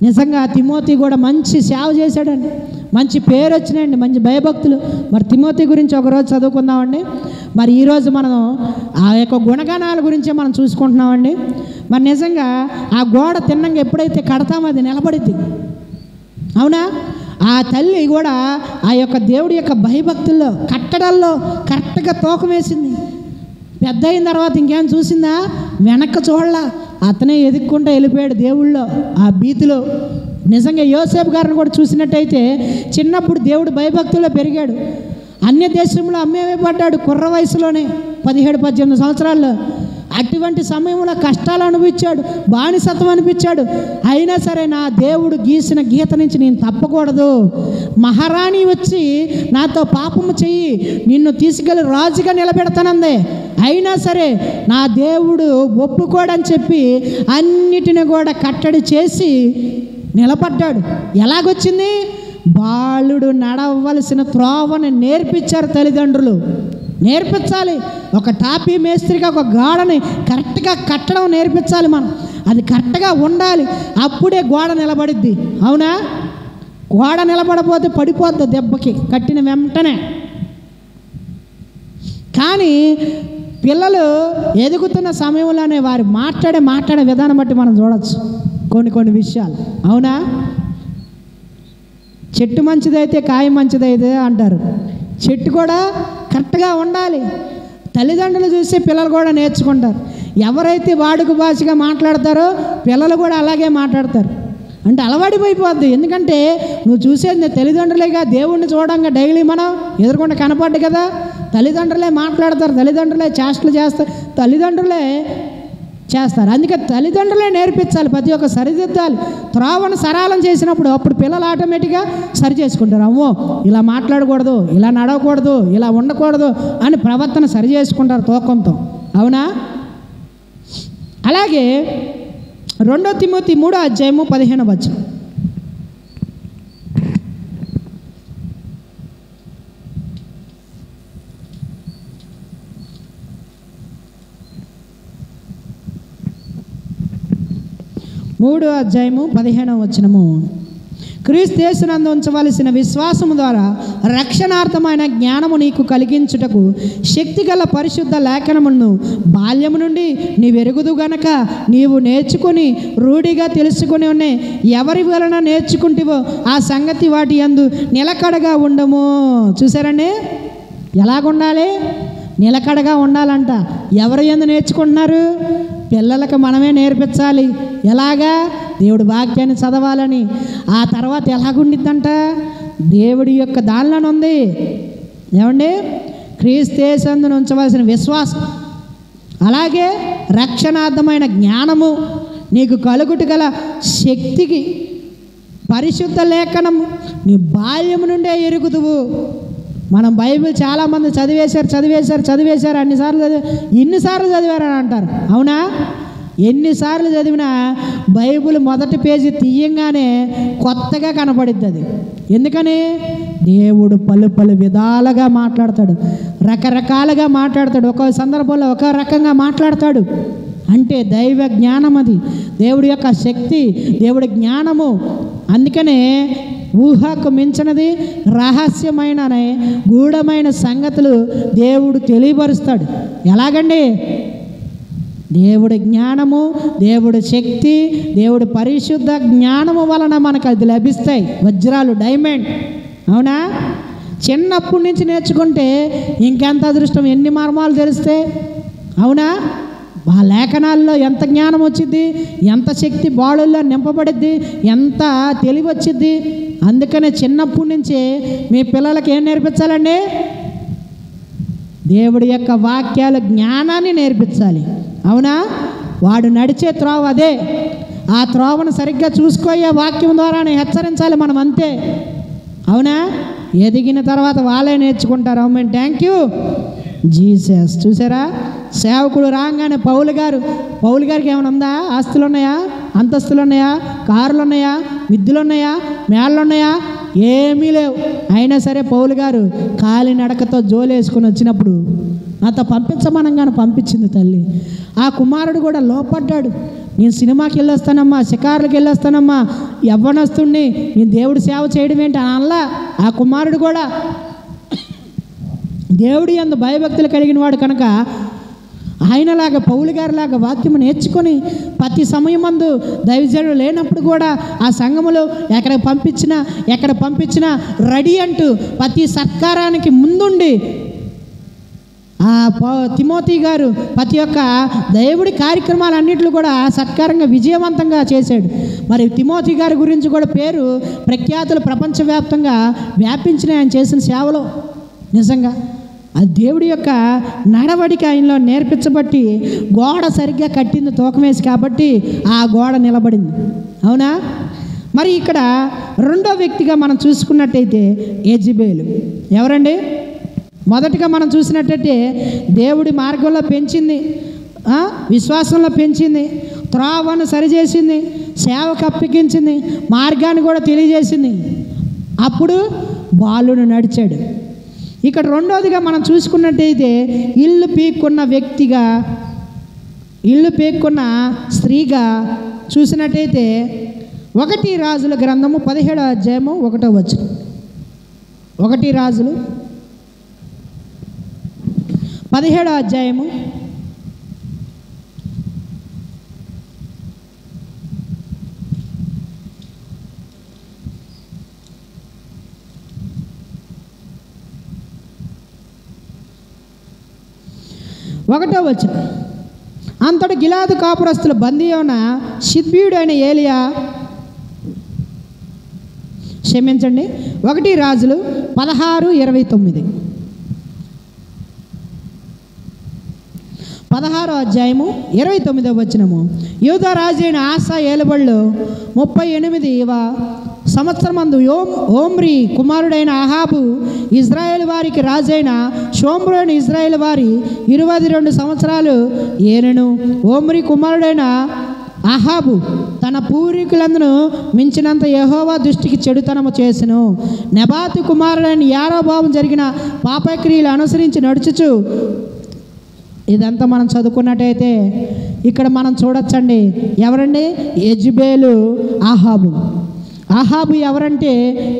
నిజంగా తిమోతి కూడా మంచి సేవ చేశాడండి, మంచి పేరు వచ్చినాయండి, మంచి భయభక్తులు. మరి తిమోతి గురించి ఒకరోజు చదువుకుందామండి. మరి ఈరోజు మనం ఆ యొక్క గుణగణాల గురించే మనం చూసుకుంటున్నామండి. మరి నిజంగా ఆ గోడ తిన్నంగా ఎప్పుడైతే కడతామో అది నిలబడిద్ది. అవునా? ఆ తల్లి కూడా ఆ యొక్క దేవుడి యొక్క భయభక్తుల్లో కట్టడాల్లో కరెక్ట్గా తూకం వేసింది. పెద్ద అయిన తర్వాత ఇంకేం చూసిందా? వెనక్కి చూడలా, అతనే ఎదుక్కుంటూ వెళ్ళిపోయాడు దేవుళ్ళో ఆ భీతిలో. నిజంగా యోసేపు గారిని కూడా చూసినట్టయితే చిన్నప్పుడు దేవుడు భయభక్తుల్లో పెరిగాడు. అన్య దేశంలో అమ్మేయబడ్డాడు కుర్ర వయసులోనే, 17-18 సంవత్సరాల్లో. అటువంటి సమయంలో కష్టాలు అనిపించాడు, బానిసత్వం అనిపించాడు. అయినా సరే నా దేవుడు గీసిన గీత నుంచి నేను తప్పకూడదు, మహారాణి వచ్చి నాతో పాపము చెయ్యి, నిన్ను తీసుకెళ్ళి రాజుగా నిలబెడతానందే. అయినా సరే నా దేవుడు ఒప్పుకోడని చెప్పి అన్నిటిని కూడా కట్టడి చేసి నిలబడ్డాడు. ఎలాగొచ్చింది? బాలుడు నడవలసిన త్రోవని నేర్పించారు తల్లిదండ్రులు. నేర్పించాలి. ఒక టాపీ మేస్త్రిగా ఒక గోడని కరెక్ట్గా కట్టడం నేర్పించాలి మనం. అది కరెక్ట్గా ఉండాలి, అప్పుడే గోడ నిలబడిద్ది. అవునా? గోడ నిలబడపోతే పడిపోద్ది దెబ్బకి కట్టిన వెంటనే. కానీ పిల్లలు ఎదుగుతున్న సమయంలోనే వారు మాట్లాడే విధానం బట్టి మనం చూడవచ్చు కొన్ని విషయాలు. అవునా? చెట్టు మంచిదైతే కాయ మంచిదైతే అంటారు. చెట్టు కూడా కరెక్ట్గా ఉండాలి. తల్లిదండ్రులు చూసి పిల్లలు కూడా నేర్చుకుంటారు. ఎవరైతే వాడుక భాషగా మాట్లాడతారో పిల్లలు కూడా అలాగే మాట్లాడతారు. అంటే అలవాడిపోయిపోద్ది. ఎందుకంటే నువ్వు చూసేది తల్లిదండ్రులేగా. దేవుణ్ణి చూడంగా డైలీ మనం ఎదురుకుండా కనపడ్డు కదా. తల్లిదండ్రులే మాట్లాడతారు, తల్లిదండ్రులే చేష్టలు చేస్తారు, తల్లిదండ్రులే చేస్తారు. అందుకే తల్లిదండ్రులే నేర్పించాలి, ప్రతి ఒక్క సరిదిద్దాలి. త్రోవను సరళం చేసినప్పుడు అప్పుడు పిల్లలు ఆటోమేటిక్గా సరి చేసుకుంటారు. అమ్మో ఇలా మాట్లాడకూడదు, ఇలా నడవకూడదు, ఇలా ఉండకూడదు అని ప్రవర్తన సరి చేసుకుంటారు తూకంతో. అవునా? అలాగే 2 తిమోతి 3:15 3:15 క్రీస్తు యేసునందు ఉంచవలసిన విశ్వాసము ద్వారా రక్షణార్థమైన జ్ఞానము నీకు కలిగించుటకు శక్తిగల పరిశుద్ధ లేఖనమును బాల్యము నుండి నీవెరుగుదు గనక నీవు నేర్చుకుని రూఢిగా తెలుసుకుని ఉన్నా ఎవరి వలన నేర్చుకుంటేవో ఆ సంగతి వాటి యందు నిలకడగా ఉండము. చూసారండి ఎలాగుండాలి? నిలకడగా ఉండాలంట. ఎవరి యందు నేర్చుకుంటున్నారు? పిల్లలకు మనమే నేర్పించాలి. ఎలాగా? దేవుడి వాక్యాన్ని చదవాలని. ఆ తర్వాత ఎలాగుండిద్దంట? దేవుడి యొక్క దానిలోనే ఉంది. ఏమండి? క్రీస్తు యేసునందు ఉంచవలసిన విశ్వాసం, అలాగే రక్షణార్థమైన జ్ఞానము నీకు కలుగుట గల శక్తికి పరిశుద్ధ లేఖనము నీ బాల్యము నుండే ఎరుగుదువు. మనం బైబిల్ చాలామంది చదివేశారు ఇన్నిసార్లు చదివారని అంటారు. అవునా? ఎన్నిసార్లు చదివినా బైబిల్ మొదటి పేజీ తీయంగానే కొత్తగా కనపడిద్ది అది. ఎందుకని? దేవుడు పలు విధాలుగా మాట్లాడతాడు, రకరకాలుగా మాట్లాడతాడు, ఒక సందర్భంలో ఒక రకంగా మాట్లాడతాడు. అంటే దైవ జ్ఞానం, అది దేవుడి యొక్క శక్తి, దేవుడి జ్ఞానము. అందుకనే ఊహకు మించినది రహస్యమైన గూఢమైన సంగతులు దేవుడు తెలియపరుస్తాడు. ఎలాగండి? దేవుడి జ్ఞానము, దేవుడి శక్తి, దేవుడి పరిశుద్ధ జ్ఞానము వలన మనకు అది లభిస్తాయి. వజ్రాలు, డైమండ్. అవునా? చిన్నప్పటి నుంచి నేర్చుకుంటే ఇంకెంత అదృష్టం, ఎన్ని మర్మాలు తెలిస్తే. అవునా? ఆ లేఖనాల్లో ఎంత జ్ఞానం వచ్చింది, ఎంత శక్తి బాడుల్లో నింపబడిద్ది, ఎంత తెలివి వచ్చిద్ది. అందుకనే చిన్నప్పటి నుంచే మీ పిల్లలకి ఏం నేర్పించాలండి? దేవుడి యొక్క వాక్యాల జ్ఞానాన్ని నేర్పించాలి. అవునా? వాడు నడిచే త్రోవ అదే. ఆ త్రోవను సరిగ్గా చూసుకోయే వాక్యం ద్వారానే హెచ్చరించాలి మనం, అంతే. అవునా? ఎదిగిన తర్వాత వాళ్ళే నేర్చుకుంటారు. అవును, థ్యాంక్ యూ జీసస్. చూసారా? సేవకుడు రాగానే పౌలు గారికి ఏమైనా ఉందా? ఆస్తులు ఉన్నాయా? అంతస్తులు ఉన్నాయా? కార్లు ఉన్నాయా? విద్యులు ఉన్నాయా? మేళ్ళు ఉన్నాయా? ఏమీ లేవు. అయినా సరే పౌలు గారు కాలినడకతో జోలేసుకుని వచ్చినప్పుడు నాతో పంపించమనగానే పంపించింది తల్లి. ఆ కుమారుడు కూడా లోపడ్డాడు. నేను సినిమాకి వెళ్ళొస్తానమ్మా, షికారులకు వెళ్ళొస్తానమ్మా, యవ్వనస్తుడిని, నేను దేవుడి సేవ చేయడం ఏంటి అని అలా ఆ కుమారుడు కూడా దేవుడి యందు భయభక్తులు కలిగిన వాడు కనుక ఆయనలాగా పౌలు గారిలాగా వాక్యము నేర్చుకొని ప్రతి సమయమందు దైవజనుడు లేనప్పుడు కూడా ఆ సంఘములో ఎక్కడ పంపించినా రెడీ అంటూ ప్రతి సత్కారానికి ముందుండి తిమోతి గారు ప్రతి ఒక్క దేవుడి కార్యక్రమాలన్నింటిలో కూడా సత్కారంగా విజయవంతంగా చేశాడు. మరి తిమోతి గారి గురించి కూడా పేరు ప్రఖ్యాతులు ప్రపంచవ్యాప్తంగా వ్యాపించిన ఆయన చేసిన సేవలో నిజంగా అది దేవుడి యొక్క నడవడిక ఆయనలో నేర్పించబట్టి గోడ సరిగ్గా కట్టింది తూకమేసి కాబట్టి ఆ గోడ నిలబడింది. అవునా? మరి ఇక్కడ రెండో వ్యక్తిగా మనం చూసుకున్నట్టయితే యెజబెలు. ఎవరండి? మొదటిగా మనం చూసినట్టయితే దేవుడి మార్గంలో పెంచింది, విశ్వాసంలో పెంచింది, త్రోవను సరిచేసింది, సేవకు అప్పగించింది, మార్గాన్ని కూడా తెలియజేసింది. అప్పుడు బాలుడు నడిచాడు. ఇక్కడ రెండోదిగా మనం చూసుకున్నట్టయితే ఇల్లు పీక్కున్న స్త్రీగా చూసినట్టయితే 1 రాజుల గ్రంథము 17వ అధ్యాయము 1వ వచనం. 1 రాజులు 17వ అధ్యాయము 1వ వచనం. అంతటి గిలాదు కాపురస్తుల బందీ అయిన షిబ్యుడైన ఏలియా, క్షమించండి, 1 రాజులు 16:29. 16వ అధ్యాయము 29వ వచనము. యూదా రాజైన ఆసా ఏలుబడిలో 38వ సంవత్సరమందు ఓమ్రి కుమారుడైన అహాబు ఇజ్రాయేల్ వారికి రాజైన షోమ్రోను ఇజ్రాయేల్ వారి 22 సంవత్సరాలు ఏనెను. ఓమ్రి కుమారుడైన అహాబు తన పూర్వీకులందును మించినంత యెహోవా దృష్టికి చెడుతనము చేసెను. నెబాతు కుమారుడైన యారోబాము జరిగిన పాపక్రియలు అనుసరించి నడుచుచు, ఇదంతా మనం చదువుకున్నట్టయితే ఇక్కడ మనం చూడొచ్చండి. ఎవరండి? యెజబెలు, అహాబు. అహాబు ఎవరంటే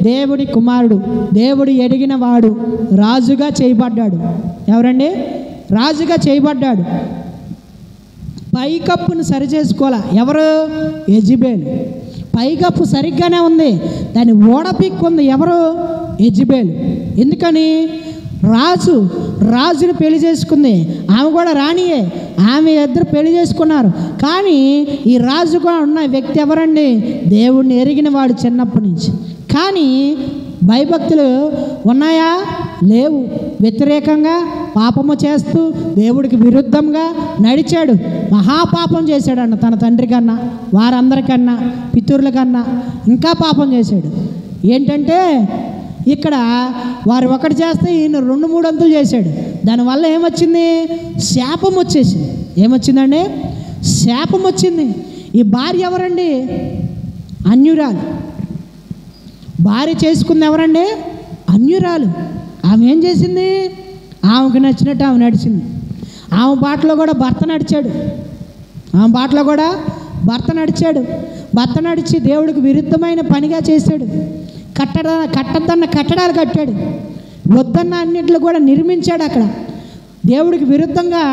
దేవుడి కుమారుడు, దేవుడు ఎడిగిన వాడు, రాజుగా చేయబడ్డాడు. ఎవరండి? రాజుగా చేయబడ్డాడు. పైకప్పును సరిచేసుకోవాలా. ఎవరు? యెజబెలు. పైకప్పు సరిగ్గానే ఉంది, దాన్ని ఓడపిక్కుంది. ఎవరు? యెజబెలు. ఎందుకని? రాజుని పెళ్లి చేసుకుంది, ఆమె కూడా రాణియే. ఆమె ఇద్దరు పెళ్లి చేసుకున్నారు. కానీ ఈ రాజుగా ఉన్న వ్యక్తి ఎవరండి? దేవుణ్ణి ఎరిగిన వాడు చిన్నప్పటి నుంచి. కానీ భయభక్తులు ఉన్నాయా? లేవు. వ్యతిరేకంగా పాపము చేస్తూ దేవుడికి విరుద్ధంగా నడిచాడు. మహాపాపం చేశాడన్న తన తండ్రి కన్నా, వారందరికన్నా, పితరుల కన్నా ఇంకా పాపం చేశాడు. ఏంటంటే ఇక్కడ వారు ఒకటి చేస్తే ఈయన 2-3 అంతులు చేశాడు. దానివల్ల ఏమొచ్చింది? శాపం వచ్చేసింది. ఏమొచ్చిందండి? శాపం వచ్చింది. ఈ భార్య ఎవరండి? అన్యురాలు. భార్య చేసుకుంది ఎవరండి? అన్యురాలు. ఆమె ఏం చేసింది? ఆమెకు నచ్చినట్టు ఆమె నడిచింది. ఆమె బాటలో కూడా భర్త నడిచి దేవుడికి విరుద్ధమైన పనిగా చేశాడు. కట్టద్దన్న కట్టడాలు కట్టాడు. వద్దన్న అన్నింటిలో కూడా నిర్మించాడు. అక్కడ దేవుడికి విరుద్ధంగా,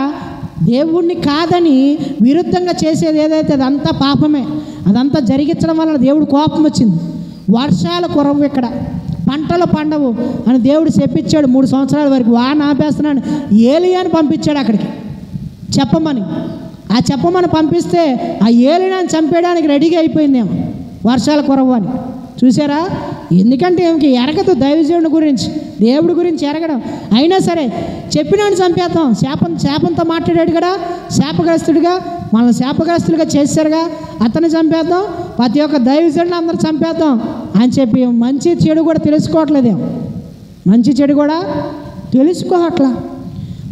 దేవుణ్ణి కాదని విరుద్ధంగా చేసేది ఏదైతే అదంతా పాపమే. అదంతా జరిగించడం వలన దేవుడు కోపం వచ్చింది. వర్షాలు కురవు, ఇక్కడ పంటలు పండవు అని దేవుడు చెప్పించాడు. 3 సంవత్సరాల వరకు వాన ఆపేస్తున్నాను. ఏలియాని పంపించాడు అక్కడికి చెప్పమని. ఆ చెప్పమని పంపిస్తే ఆ ఏలియాని చంపేయడానికి రెడీగా అయిపోయిందేమో, వర్షాలు కురవు అని. చూసారా? ఎందుకంటే ఏమికి ఎరగదు దైవజనుడి గురించి, దేవుడి గురించి ఎరగడం. అయినా సరే చెప్పినాను చంపేద్దాం. శాపంతో మాట్లాడాడు కదా, శాపగ్రస్తుడిగా మనల్ని శాపగ్రస్తులుగా చేశారుగా, అతన్ని చంపేద్దాం, ప్రతి ఒక్క దైవజనుడిని అందరూ చంపేద్దాం అని చెప్పి మంచి చెడు కూడా తెలుసుకోవట్లేదేమో. మంచి చెడు కూడా తెలుసుకోవట్లా.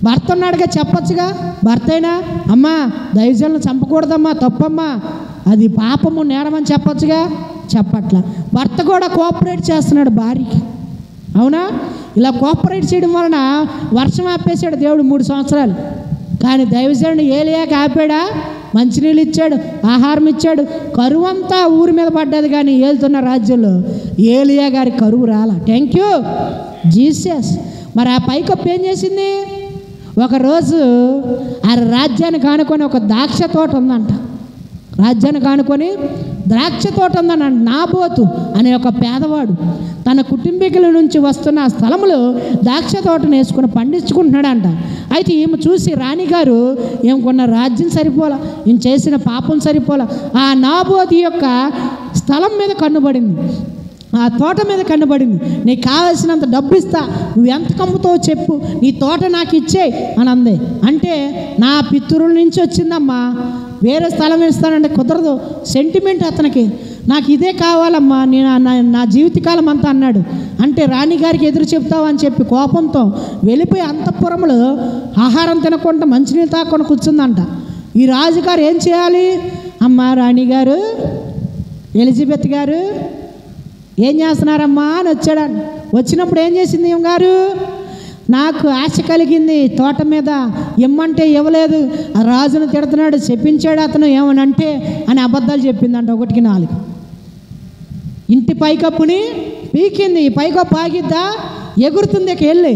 భర్త ఉన్నాడుగా, చెప్పచ్చుగా. భర్త అయినా అమ్మా దైవజనులను చంపకూడదమ్మా, తప్పమ్మా, అది పాపము, నేరమని చెప్పచ్చుగా. చెప్పట్లా. భర్త కూడా కోఆపరేట్ చేస్తున్నాడు భార్యకి. అవునా? ఇలా కోఆపరేట్ చేయడం వలన వర్షం ఆపేశాడు దేవుడు 3 సంవత్సరాలు. కానీ దైవజనుడు ఏలియాకి ఆపాడా? మంచినీళ్ళు ఇచ్చాడు, ఆహారం ఇచ్చాడు. కరువు అంతా ఊరి మీద పడ్డది. కానీ ఏలుతున్న రాజ్యంలో ఏలియా గారి కరువు రాలా. Thank you Jesus. మరి ఆ పైకప్పు ఏం చేసింది? ఒకరోజు ఆ రాజ్యాన్ని కానుకొని ఒక ద్రాక్ష తోట ఉందంట. రాజ్యాన్ని కానుకొని ద్రాక్ష తోట ఉందని నాబోతు అనే ఒక పేదవాడు తన కుటుంబీకుల నుంచి వస్తున్న ఆ స్థలంలో ద్రాక్ష తోటను వేసుకుని పండించుకుంటున్నాడంట. అయితే ఈమె చూసి రాణిగారు ఏమనుకున్న రాజ్యం సరిపోలా, ఈయన చేసిన పాపం సరిపోలా, ఆ నాబోతు యొక్క స్థలం మీద కన్నుబడింది, ఆ తోట మీద కన్నుబడింది. నీకు కావాల్సినంత డబ్బు ఇస్తా, నువ్వు ఎంత కమ్ముతావో చెప్పు, నీ తోట నాకు ఇచ్చేయి అని అంది. అంటే నా పితృల నుంచి వచ్చిందమ్మా, వేరే స్థలం ఇస్తానంటే కుదరదు, సెంటిమెంట్ అతనికి, నాకు ఇదే కావాలమ్మా, నేను నా జీవితకాలం అంతా అన్నాడు. అంటే రాణిగారికి ఎదురు చెప్తావు అని చెప్పి కోపంతో వెళ్ళిపోయి అంతఃపురంలో ఆహారం తినకుండా మంచినీళ్ళు తాకుండా కూర్చుందంట. ఈ రాజుగారు ఏం చేయాలి? అమ్మ రాణిగారు, ఎలిజబెత్ గారు ఏం చేస్తున్నారమ్మా అని వచ్చాడు. వచ్చినప్పుడు ఏం చేసింది ఈమె గారు? నాకు ఆశ కలిగింది తోట మీద, ఇమ్మంటే ఇవ్వలేదు, ఆ రాజును తిడుతున్నాడు, చెప్పించాడు అతను ఏమనంటే అని అబద్ధాలు చెప్పిందంట. 1-4 ఇంటి పైకప్పుని పీకింది. ఈ పైకప్పు ఆగిద్దా? ఎగురుతుంది. వెళ్ళి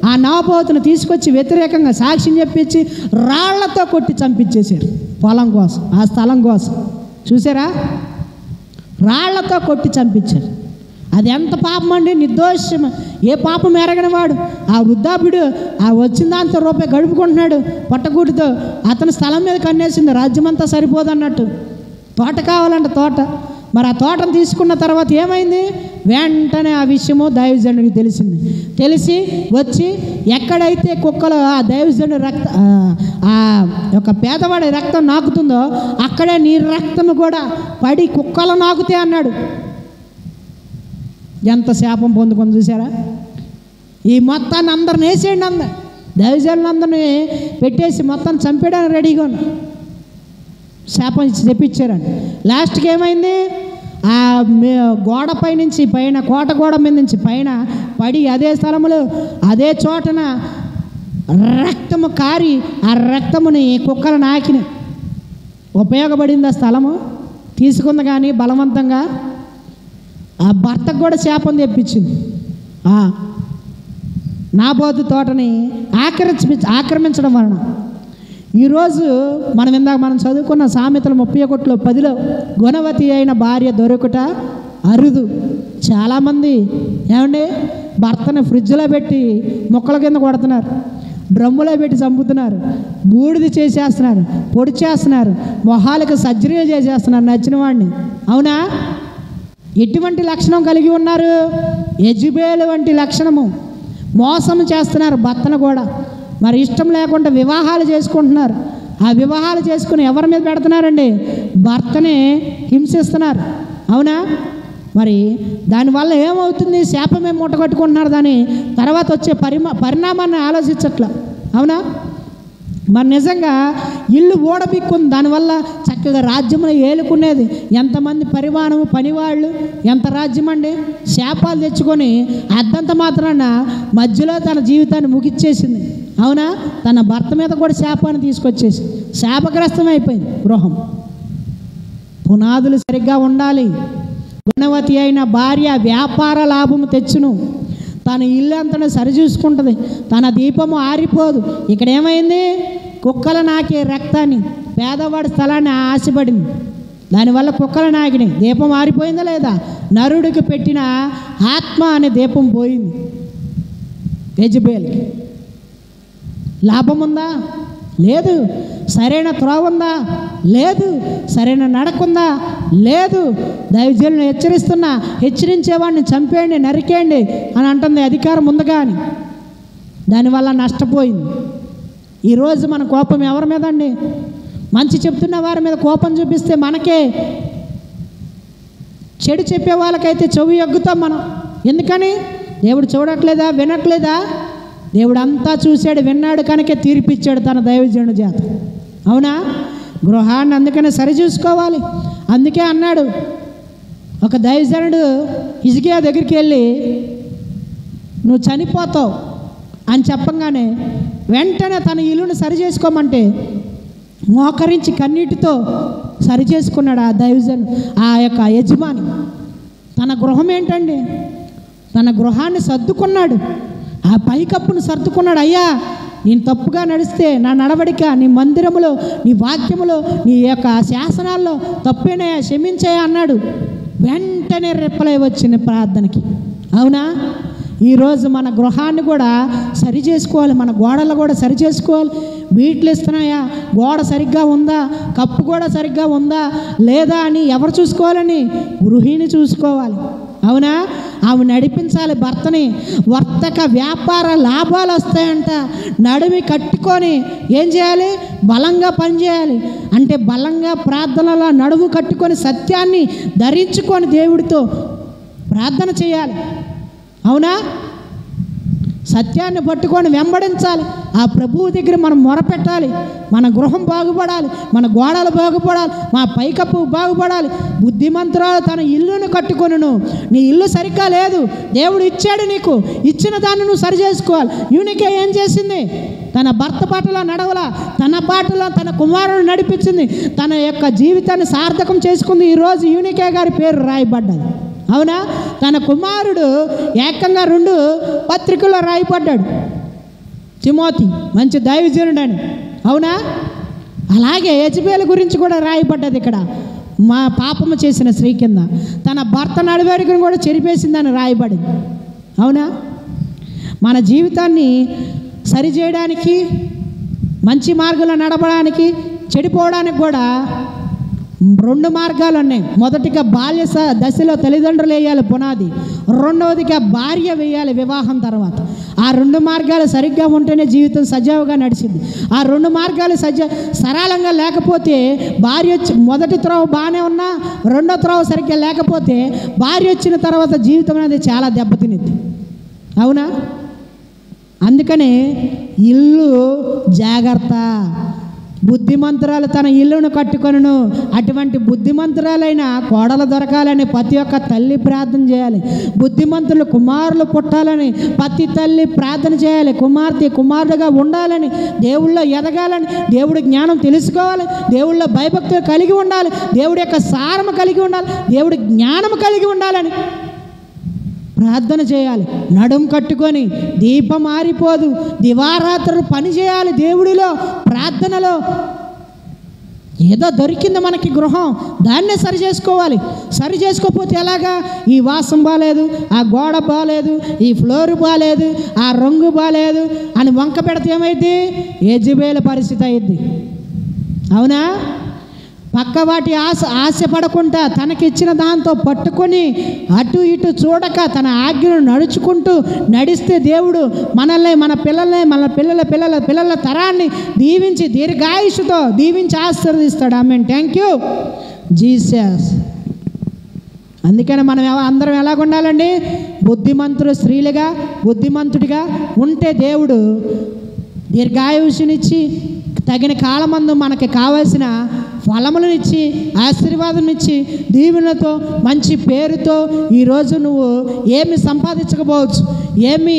ఆ నాబోతును తీసుకొచ్చి వ్యతిరేకంగా సాక్ష్యం చెప్పించి రాళ్లతో కొట్టి చంపించేశారు. పొలం కోసం, ఆ స్థలం కోసం. చూసారా? రాళ్లతో కొట్టి చంపించారు. అది ఎంత పాపం అండి! నిర్దోషం, ఏ పాపం ఎరగని వాడు ఆ వృద్ధాపుడు ఆ వచ్చిన దాంతో రూపాయి గడుపుకుంటున్నాడు పట్టగూటితో. అతని స్థలం మీద కన్నేసింది, రాజ్యమంతా సరిపోదన్నట్టు. తోట కావాలంట, తోట. మరి ఆ తోటను తీసుకున్న తర్వాత ఏమైంది? వెంటనే ఆ విషయము దైవజనుడికి తెలిసింది. తెలిసి వచ్చి ఎక్కడైతే కుక్కలు ఆ దైవజనుడి ఆ యొక్క పేదవాడి రక్తం నాకుతుందో అక్కడే నీ రక్తము కూడా పడి కుక్కలు నాకుతే అన్నాడు. ఎంత శాపం పొందుకొని చూసారా? ఈ మొత్తాన్ని అందరిని వేసేయండి, దైవజనులందరినీ పెట్టేసి మొత్తం చంపేయడానికి రెడీగా ఉన్నా. శాపం ఇచ్చి తెప్పించారండి. లాస్ట్కి ఏమైంది? ఆ గోడపై నుంచి పైన, కోట గోడ మీద నుంచి పైన పడి అదే స్థలములో అదే చోటన రక్తము కారి ఆ రక్తముని కుక్కలు నాకిన. ఉపయోగపడింది ఆ స్థలము? తీసుకుంది కానీ బలవంతంగా. ఆ భర్తకు కూడా శాపం తెప్పించింది. నాబోతు తోటని ఆక్రమించడం వలన. ఈరోజు మనం చదువుకున్న సామెతలు 31:10 గుణవతి అయిన భార్య దొరుకుట అరుదు. చాలామంది ఏమండి భర్తను ఫ్రిడ్జ్లో పెట్టి మొక్కల కింద కొడుతున్నారు, డ్రమ్ములో పెట్టి చంపుతున్నారు, బూడిది చేసేస్తున్నారు, పొడి చేస్తున్నారు, మొహాలకు సర్జరీలు చేసేస్తున్నారు నచ్చిన వాడిని. అవునా? ఎటువంటి లక్షణం కలిగి ఉన్నారు? యెజబెలు వంటి లక్షణము. మోసం చేస్తున్నారు భర్తను కూడా. మరి ఇష్టం లేకుండా వివాహాలు చేసుకుంటున్నారు. ఆ వివాహాలు చేసుకుని ఎవరి మీద పెడుతున్నారండి? భర్తనే హింసిస్తున్నారు. అవునా? మరి దానివల్ల ఏమవుతుంది? శాపమే మూటగట్టుకుంటున్నారు. దాని తర్వాత వచ్చే పరిణామాన్ని ఆలోచించట్లా. అవునా? మరి నిజంగా ఇల్లు ఓడబిక్కుంది దానివల్ల. చక్కగా రాజ్యంలో ఏలుకునేది ఎంతమంది పరిమాణము పనివాళ్ళు, ఎంత రాజ్యం అండి. శాపాలు తెచ్చుకొని అద్దంత మాత్రాన మధ్యలో తన జీవితాన్ని ముగిచ్చేసింది. అవునా? తన భర్త మీద కూడా శాపాన్ని తీసుకొచ్చేసి శాపగ్రస్తం అయిపోయింది గృహం. పునాదులు సరిగ్గా ఉండాలి. గుణవతి అయిన భార్య వ్యాపార లాభము తెచ్చును, తన ఇల్లు అంతా సరిచూసుకుంటుంది, తన దీపము ఆరిపోదు. ఇక్కడ ఏమైంది? కుక్కలు నాకే రక్తాన్ని, పేదవాడి స్థలాన్ని ఆశపడింది, దానివల్ల కుక్కలు నాకినాయి. దీపం ఆరిపోయిందా లేదా? నరుడికి పెట్టిన ఆత్మ అనే దీపం పోయింది. యెజబెల్కి లాభం ఉందా? లేదు. సరైన త్రోవ ఉందా? లేదు. సరైన నడకుందా? లేదు. దైవజనులను హెచ్చరిస్తున్నా, హెచ్చరించేవాడిని చంపేయండి, నరికేయండి అని అంటుంది అధికారం ఉందిగా అని. దానివల్ల నష్టపోయింది. ఈరోజు మన కోపం ఎవరి మీద అండి? మంచి చెప్తున్న వారి మీద కోపం చూపిస్తే మనకే, చెడు చెప్పే వాళ్ళకైతే చెవి ఎగ్గుతాం మనం. ఎందుకని? దేవుడు చూడట్లేదా? వినట్లేదా? దేవుడు అంతా చూశాడు, విన్నాడు, కనుకే తీర్పిచ్చాడు తన దైవజనుడి చేత. అవునా? గృహాన్ని అందుకనే సరిచూసుకోవాలి. అందుకే అన్నాడు, ఒక దైవజనుడు హిజ్కియా దగ్గరికి వెళ్ళి నువ్వు చనిపోతావు అని చెప్పంగానే వెంటనే తన ఇల్లును సరి చేసుకోమంటే మోకరించి కన్నీటితో సరి చేసుకున్నాడు ఆ దైవజను, ఆ యొక్క యజమాని. తన గృహం ఏంటండి? తన గృహాన్ని సర్దుకున్నాడు. ఆ పైకప్పును సర్దుకున్నాడు. అయ్యా, నేను తప్పుగా నడిస్తే నా నడవడిక నీ మందిరములో, నీ వాక్యములో, నీ యొక్క శాసనాల్లో తప్పేనయ్యా, క్షమించాయా అన్నాడు. వెంటనే రిప్లై వచ్చింది ప్రార్థనకి. అవునా? ఈరోజు మన గృహాన్ని కూడా సరి చేసుకోవాలి, మన గోడలు కూడా సరి చేసుకోవాలి. వీట్లు ఇస్తున్నాయా, గోడ సరిగ్గా ఉందా, కప్పు కూడా సరిగ్గా ఉందా లేదా అని ఎవరు చూసుకోవాలని? గృహిణి చూసుకోవాలి. అవునా? ఆమె నడిపించాలి భర్తని. వర్తక వ్యాపార లాభాలు వస్తాయంట. నడిమి కట్టుకొని ఏం చేయాలి? బలంగా పనిచేయాలి. అంటే బలంగా ప్రార్థనలో నడుము కట్టుకొని సత్యాన్ని ధరించుకొని దేవుడితో ప్రార్థన చేయాలి. అవునా? సత్యాన్ని పట్టుకొని వెంబడించాలి. ఆ ప్రభువు దగ్గర మనం మొరపెట్టాలి. మన గృహం బాగుపడాలి, మన గోడలు బాగుపడాలి, మా పైకప్పు బాగుపడాలి. బుద్ధిమంతురాలు తన ఇల్లును కట్టుకొనును. నీ ఇల్లు సరిగ్గా లేదు, దేవుడు ఇచ్చాడు, నీకు ఇచ్చిన దాన్ని నువ్వు సరి చేసుకోవాలి. యూనికే ఏం చేసింది? తన భర్త బాటలో నడవలా, తన బాటలో తన కుమారుడు నడిపించింది, తన యొక్క జీవితాన్ని సార్థకం చేసుకుంది. ఈరోజు యూనికే గారి పేరు రాయబడ్డది. అవునా? తన కుమారుడు ఏకంగా 2 పత్రికల్లో రాయబడ్డాడు, తిమోతి మంచి దైవజనుడు అని. అవునా? అలాగే యెజబెలు గురించి కూడా రాయబడ్డది ఇక్కడ. మా పాపము చేసిన స్త్రీ కింద తన భర్త నడివేడుకను కూడా చెరిపేసిందని రాయబడింది. అవునా? మన జీవితాన్ని సరిచేయడానికి, మంచి మార్గంలో నడవడానికి, చెడిపోవడానికి కూడా 2 మార్గాలు ఉన్నాయి. మొదటిగా బాల్య దశలో తల్లిదండ్రులు వేయాలి పునాది, రెండవదిగా భార్య వేయాలి వివాహం తర్వాత. ఆ 2 మార్గాలు సరిగ్గా ఉంటేనే జీవితం సజావుగా నడిచింది. ఆ 2 మార్గాలు సరళంగా లేకపోతే, భార్య మొదటి త్రోవ బాగానే ఉన్నా రెండో త్రోవ సరిగ్గా లేకపోతే, భార్య వచ్చిన తర్వాత జీవితం అనేది చాలా దెబ్బతినిద్ది. అవునా? అందుకనే ఇల్లు జాగ్రత్త. బుద్ధిమంతురాలు తన ఇల్లును కట్టుకొనును. అటువంటి బుద్ధిమంతురాలైన కోడలు దొరకాలని ప్రతి ఒక్క తల్లి ప్రార్థన చేయాలి. బుద్ధిమంతులు కుమారులు పుట్టాలని ప్రతి తల్లి ప్రార్థన చేయాలి. కుమార్తె కుమారుడుగా ఉండాలని, దేవుళ్ళో ఎదగాలని, దేవుడి జ్ఞానం తెలుసుకోవాలి, దేవుళ్ళో భయభక్తులు కలిగి ఉండాలి, దేవుడి యొక్క సారము కలిగి ఉండాలి, దేవుడి జ్ఞానం కలిగి ఉండాలని ప్రార్థన చేయాలి. నడుము కట్టుకొని దీపం ఆరిపోదు, దివారాత్రులు పని చేయాలి దేవుడిలో, ప్రార్థనలో. ఏదో దొరికింది మనకి గృహం, దాన్నే సరి చేసుకోవాలి. సరి చేసుకోకపోతే ఎలాగా? ఈ వాసం బాగాలేదు, ఆ గోడ బాగాలేదు, ఈ ఫ్లోర్ బాగాలేదు, ఆ రంగు బాగాలేదు అని వంక పెడితే ఏమైంది? యెజబెలు పరిస్థితి అయింది. అవునా? పక్క వాటి ఆశపడకుండా తనకిచ్చిన దాంతో పట్టుకొని అటు ఇటు చూడక తన ఆజ్ఞను నడుచుకుంటూ నడిస్తే దేవుడు మనల్ని, మన పిల్లల్ని, మన పిల్లల తరాన్ని దీవించి దీర్ఘాయుషుతో దీవించి ఆశీర్వదిస్తాడు. ఆమేన్. Thank you Jesus. అందుకని మనం అందరం ఎలాగ ఉండాలండి? బుద్ధిమంతుడు స్త్రీలుగా, బుద్ధిమంతుడిగా ఉంటే దేవుడు దీర్ఘాయుషునిచ్చి తగిన కాలమందు మనకి కావలసిన ఫలములనిచ్చి, ఆశీర్వాదంనిచ్చి, దీవెనలతో, మంచి పేరుతో ఈరోజు నువ్వు ఏమి సంపాదించకపోవచ్చు, ఏమి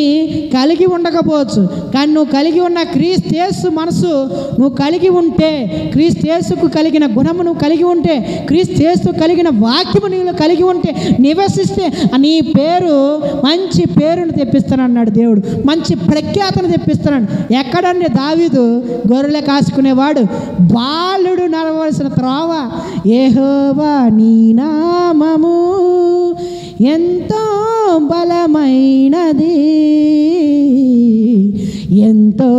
కలిగి ఉండకపోవచ్చు, కానీ నువ్వు కలిగి ఉన్న క్రీస్తు యేసు మనసు నువ్వు కలిగి ఉంటే, క్రీస్తు యేసుకు కలిగిన గుణము నువ్వు కలిగి ఉంటే, క్రీస్తు యేసు కలిగిన వాక్యము నీవు కలిగి ఉంటే, నివసిస్తే నీ పేరు మంచి పేరును తెప్పిస్తానన్నాడు దేవుడు. మంచి ప్రఖ్యాతను తెప్పిస్తున్నాడు. ఎక్కడండి? దావీదు గొర్రెలు కాసుకునేవాడు, బాలుడు నడవలసిన త్రోవ యెహోవా నీ నామము ఎంతో బలమైనది, ఎంతో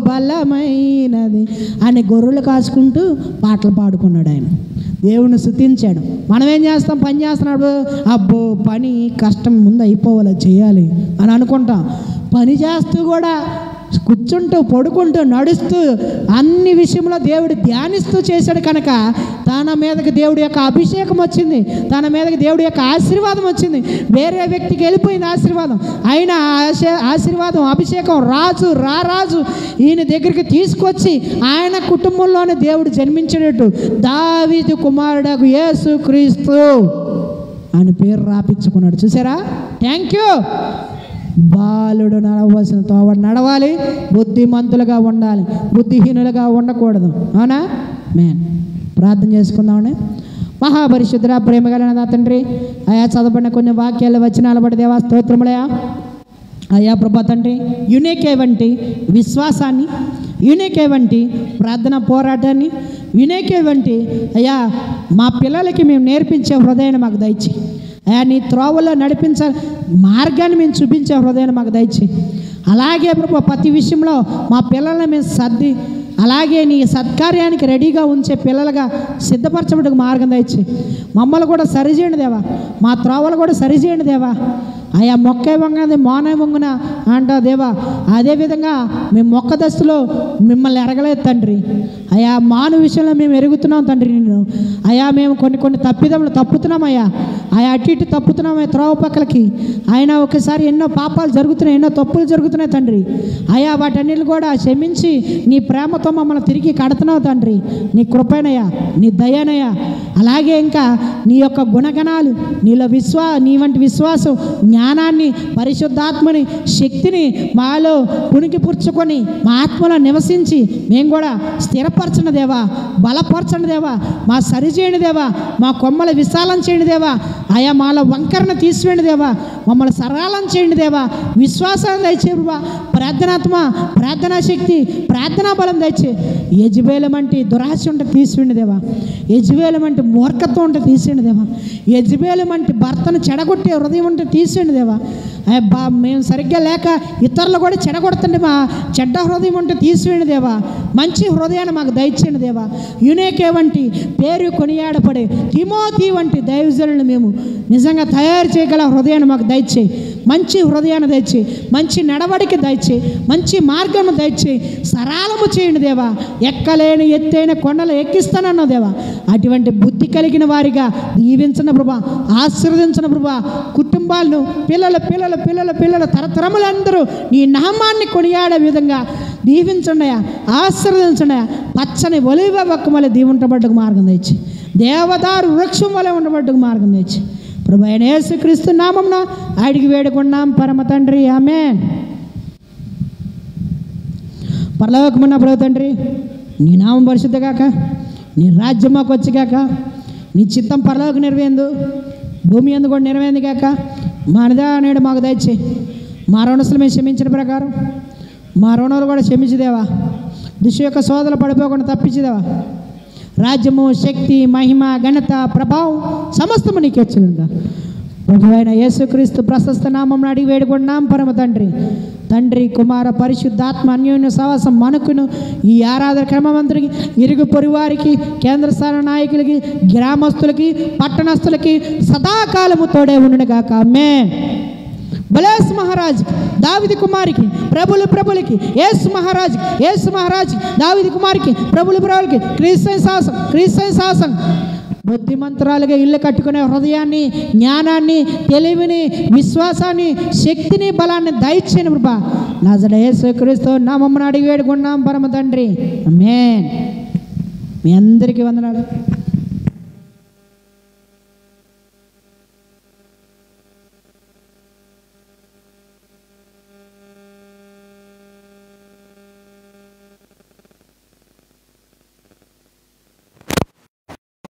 బలమైనది అని గొర్రెలు కాసుకుంటూ పాటలు పాడుకున్నాడు. ఆయన దేవుని స్తుతించాడు. మనం ఏం చేస్తాం? పని చేస్తున్నాడు, అబ్బో పని కష్టం ముందు అయిపోవాలి, చేయాలి అని అనుకుంటాం. పని చేస్తూ కూడా కూర్చుంటూ, పడుకుంటూ, నడుస్తూ అన్ని విషయంలో దేవుడు ధ్యానిస్తూ చేశాడు కనుక తన మీదకి దేవుడి యొక్క అభిషేకం వచ్చింది, తన మీదకి దేవుడి యొక్క ఆశీర్వాదం వచ్చింది. వేరే వ్యక్తికి వెళ్ళిపోయింది ఆశీర్వాదం. అయినా ఆశీర్వాదం, అభిషేకం రారాజు ఈయన దగ్గరికి తీసుకొచ్చి ఆయన కుటుంబంలోనే దేవుడు జన్మించేటట్టు దావీదు కుమారుడగు యేసు క్రీస్తు అని పేరు రాపించుకున్నాడు. చూసారా? Thank you. బాలుడు నడవలసిన తోవ నడవాలి, బుద్ధిమంతులుగా ఉండాలి, బుద్ధిహీనులుగా ఉండకూడదు. అవునా? మేన్. ప్రార్థన చేసుకుందామండి. మహాపరిశుద్ధ ప్రేమ కలిగిన తండ్రి, అయా చదవబడిన కొన్ని వాక్యాలు, వచనాలు బట్టి దేవా స్తోత్రములయా. అయ్యా ప్రభా తండ్రి, యునికే వంటి విశ్వాసాన్ని, యునికే వంటి ప్రార్థన పోరాటాన్ని, యునికే వంటి అయ్యా మా పిల్లలకి మేము నేర్పించే హృదయాన్ని మాకు దయచేయి. అయ్యా నీ త్రోవలో నడిపించే మార్గాన్ని మేము చూపించే హృదయాన్ని మాకు దయచేయి. అలాగే ప్రభు ప్రతి విషయంలో మా పిల్లల్ని మేము అలాగే నీ సత్కార్యానికి రెడీగా ఉంచే పిల్లలుగా సిద్ధపరచబడికి మార్గం దయచేయి. మమ్మల్ని కూడా సరిచేయండి దేవా, మా త్రోవలు కూడా సరిచేయండి దేవా. అయ్యా మొక్కే వంగనది మోనే వంగున అంటా దేవా. అదేవిధంగా మేము మొక్క దశలో మిమ్మల్ని ఎరగలేదు తండ్రి. అయ్యా మాను విషయంలో మేము ఎరుగుతున్నాం తండ్రి నిన్ను. అయ్యా మేము కొన్ని తప్పిదములు తప్పుతున్నామయ్యా. అటు ఇటు తప్పుతున్నామయ్యా త్రోవ పక్కలకి. అయినా ఒకసారి ఎన్నో పాపాలు జరుగుతున్నాయి, ఎన్నో తప్పులు జరుగుతున్నాయి తండ్రి. అయ్యా వాటన్నిటిని కూడా క్షమించి నీ ప్రేమతో మమ్మల్ని తిరిగి కడుతున్నావు తండ్రి. నీ కృపేనయ్యా, నీ దయనయ్యా. అలాగే ఇంకా నీ యొక్క గుణగణాలు, నీ వంటి విశ్వాసం, జ్ఞానాన్ని, పరిశుద్ధాత్మని, శక్తిని మాలో పుణికి పుచ్చుకొని మా ఆత్మలో నివసించి మేము కూడా స్థిరపరచండి దేవా, బలపరచండి దేవా, మా సరిచేయండి దేవా, మా కొమ్మల విశాలం చేయండి దేవా. ఆయా మాలో వంకరను తీసివేయండి దేవా, మమ్మల్ని సరళం చేయండి దేవా. విశ్వాసాన్ని దయచేవా, ప్రార్థనాత్మ, ప్రార్థనా శక్తి, ప్రార్థనా బలం దయచే. యజ్బేలం అంటే దురాశ ఉంటే తీసివేయండి దేవా. యజ్బేలం అంటే మూర్ఖత్వం ఉంటే తీసేయండి దేవా. యజ్బేలం అంటే భర్తను చెడగొట్టే హృదయం ఉంటే తీసేయండి దేవా. మేము సరిగ్గా లేక ఇతరులు కూడా చెడగొడుతుంటే మా చెడ్డ హృదయం ఉంటే తీసివేయండి దేవా. మంచి హృదయాన్ని మాకు దయచేయండి దేవా. యునేకే వంటి పేరు కొనియాడపడే తిమోతి వంటి దైవజనులను మేము నిజంగా తయారు చేయగల హృదయాన్ని మాకు దయచేయి. మంచి హృదయాన్ని దయచేయి, మంచి నడవడికి దయచేయి, మంచి మార్గము దయచేయి, సరళము చేయండి దేవా. ఎక్కలేని ఎత్తైన కొండలు ఎక్కిస్తానన్నావు దేవా. అటువంటి బుద్ధి కలిగిన వారిగా దీవించిన ప్రభా, ఆశీర్వదించిన ప్రభా. కుటుంబాలను పిల్లల పిల్లల పిల్లల పిల్లల తరతరములందరూ నీ నామాన్ని కొనియాడే విధంగా దీవించండియా, ఆశీర్వదించండియా. పచ్చని ఒలివ ఒక్క వలె దీవుంటబడ్డకు మార్గం తెచ్చి, దేవదారు వృక్షం వలె ఉండబడ్డకు మార్గం తెచ్చి ప్రభు అయిన యేసుక్రీస్తు నామమున అడిగి వేడుకున్నాం పరమ తండ్రి, ఆమేన్. పరలోకమున్న ప్రభు తండ్రి, నీ నామం పరిశుద్ధగాక, నీ రాజ్యం మాకు వచ్చగాక, నీ చిత్తం పరలోక నెరవేందు, భూమి ఎందు కూడా నెరవేంది కాక. మా నేడు మాకు దయచేయి. మా రుణస్తులు మేము క్షమించిన ప్రకారం మా రుణాలు కూడా క్షమించదేవా. దిశ యొక్క సోదరులు పడిపోకుండా తప్పించదేవా. రాజ్యము, శక్తి, మహిమ, ఘనత, ప్రభావం సమస్తము నీకు వచ్చునుగా. ప్రభువైన యేసుక్రీస్తు ప్రశస్త నామం అడిగి వేడుకున్నాం పరమ తండ్రి. తండ్రి, కుమార, పరిశుద్ధాత్మ అన్యోన్య సహవాసం మనకును ఈ ఆరాధన క్రమమంతరికి, ఇరుగు పొరువారికి, కేంద్ర స్థాన నాయకులకి, గ్రామస్తులకి, పట్టణస్తులకి సదాకాలము తోడే ఉండునుగాక. ఆమేన్. బలేస్ మహారాజ్ దావిది కుమారికి, ప్రభులకి యేసు మహారాజ్ దావిది కుమారికి, ప్రభులకి క్రీస్తు శాసనం బుద్ధిమంతురాలుగా ఇల్లు కట్టుకునే హృదయాన్ని, జ్ఞానాన్ని, తెలివిని, విశ్వాసాన్ని, శక్తిని, బలాన్ని దయచేయను ప్రభా. నజరేయుడైన యేసుక్రీస్తు నామమున అడిగి వేడుకున్నాం పరమ తండ్రి, ఆమేన్. మీ అందరికీ వందనాలు.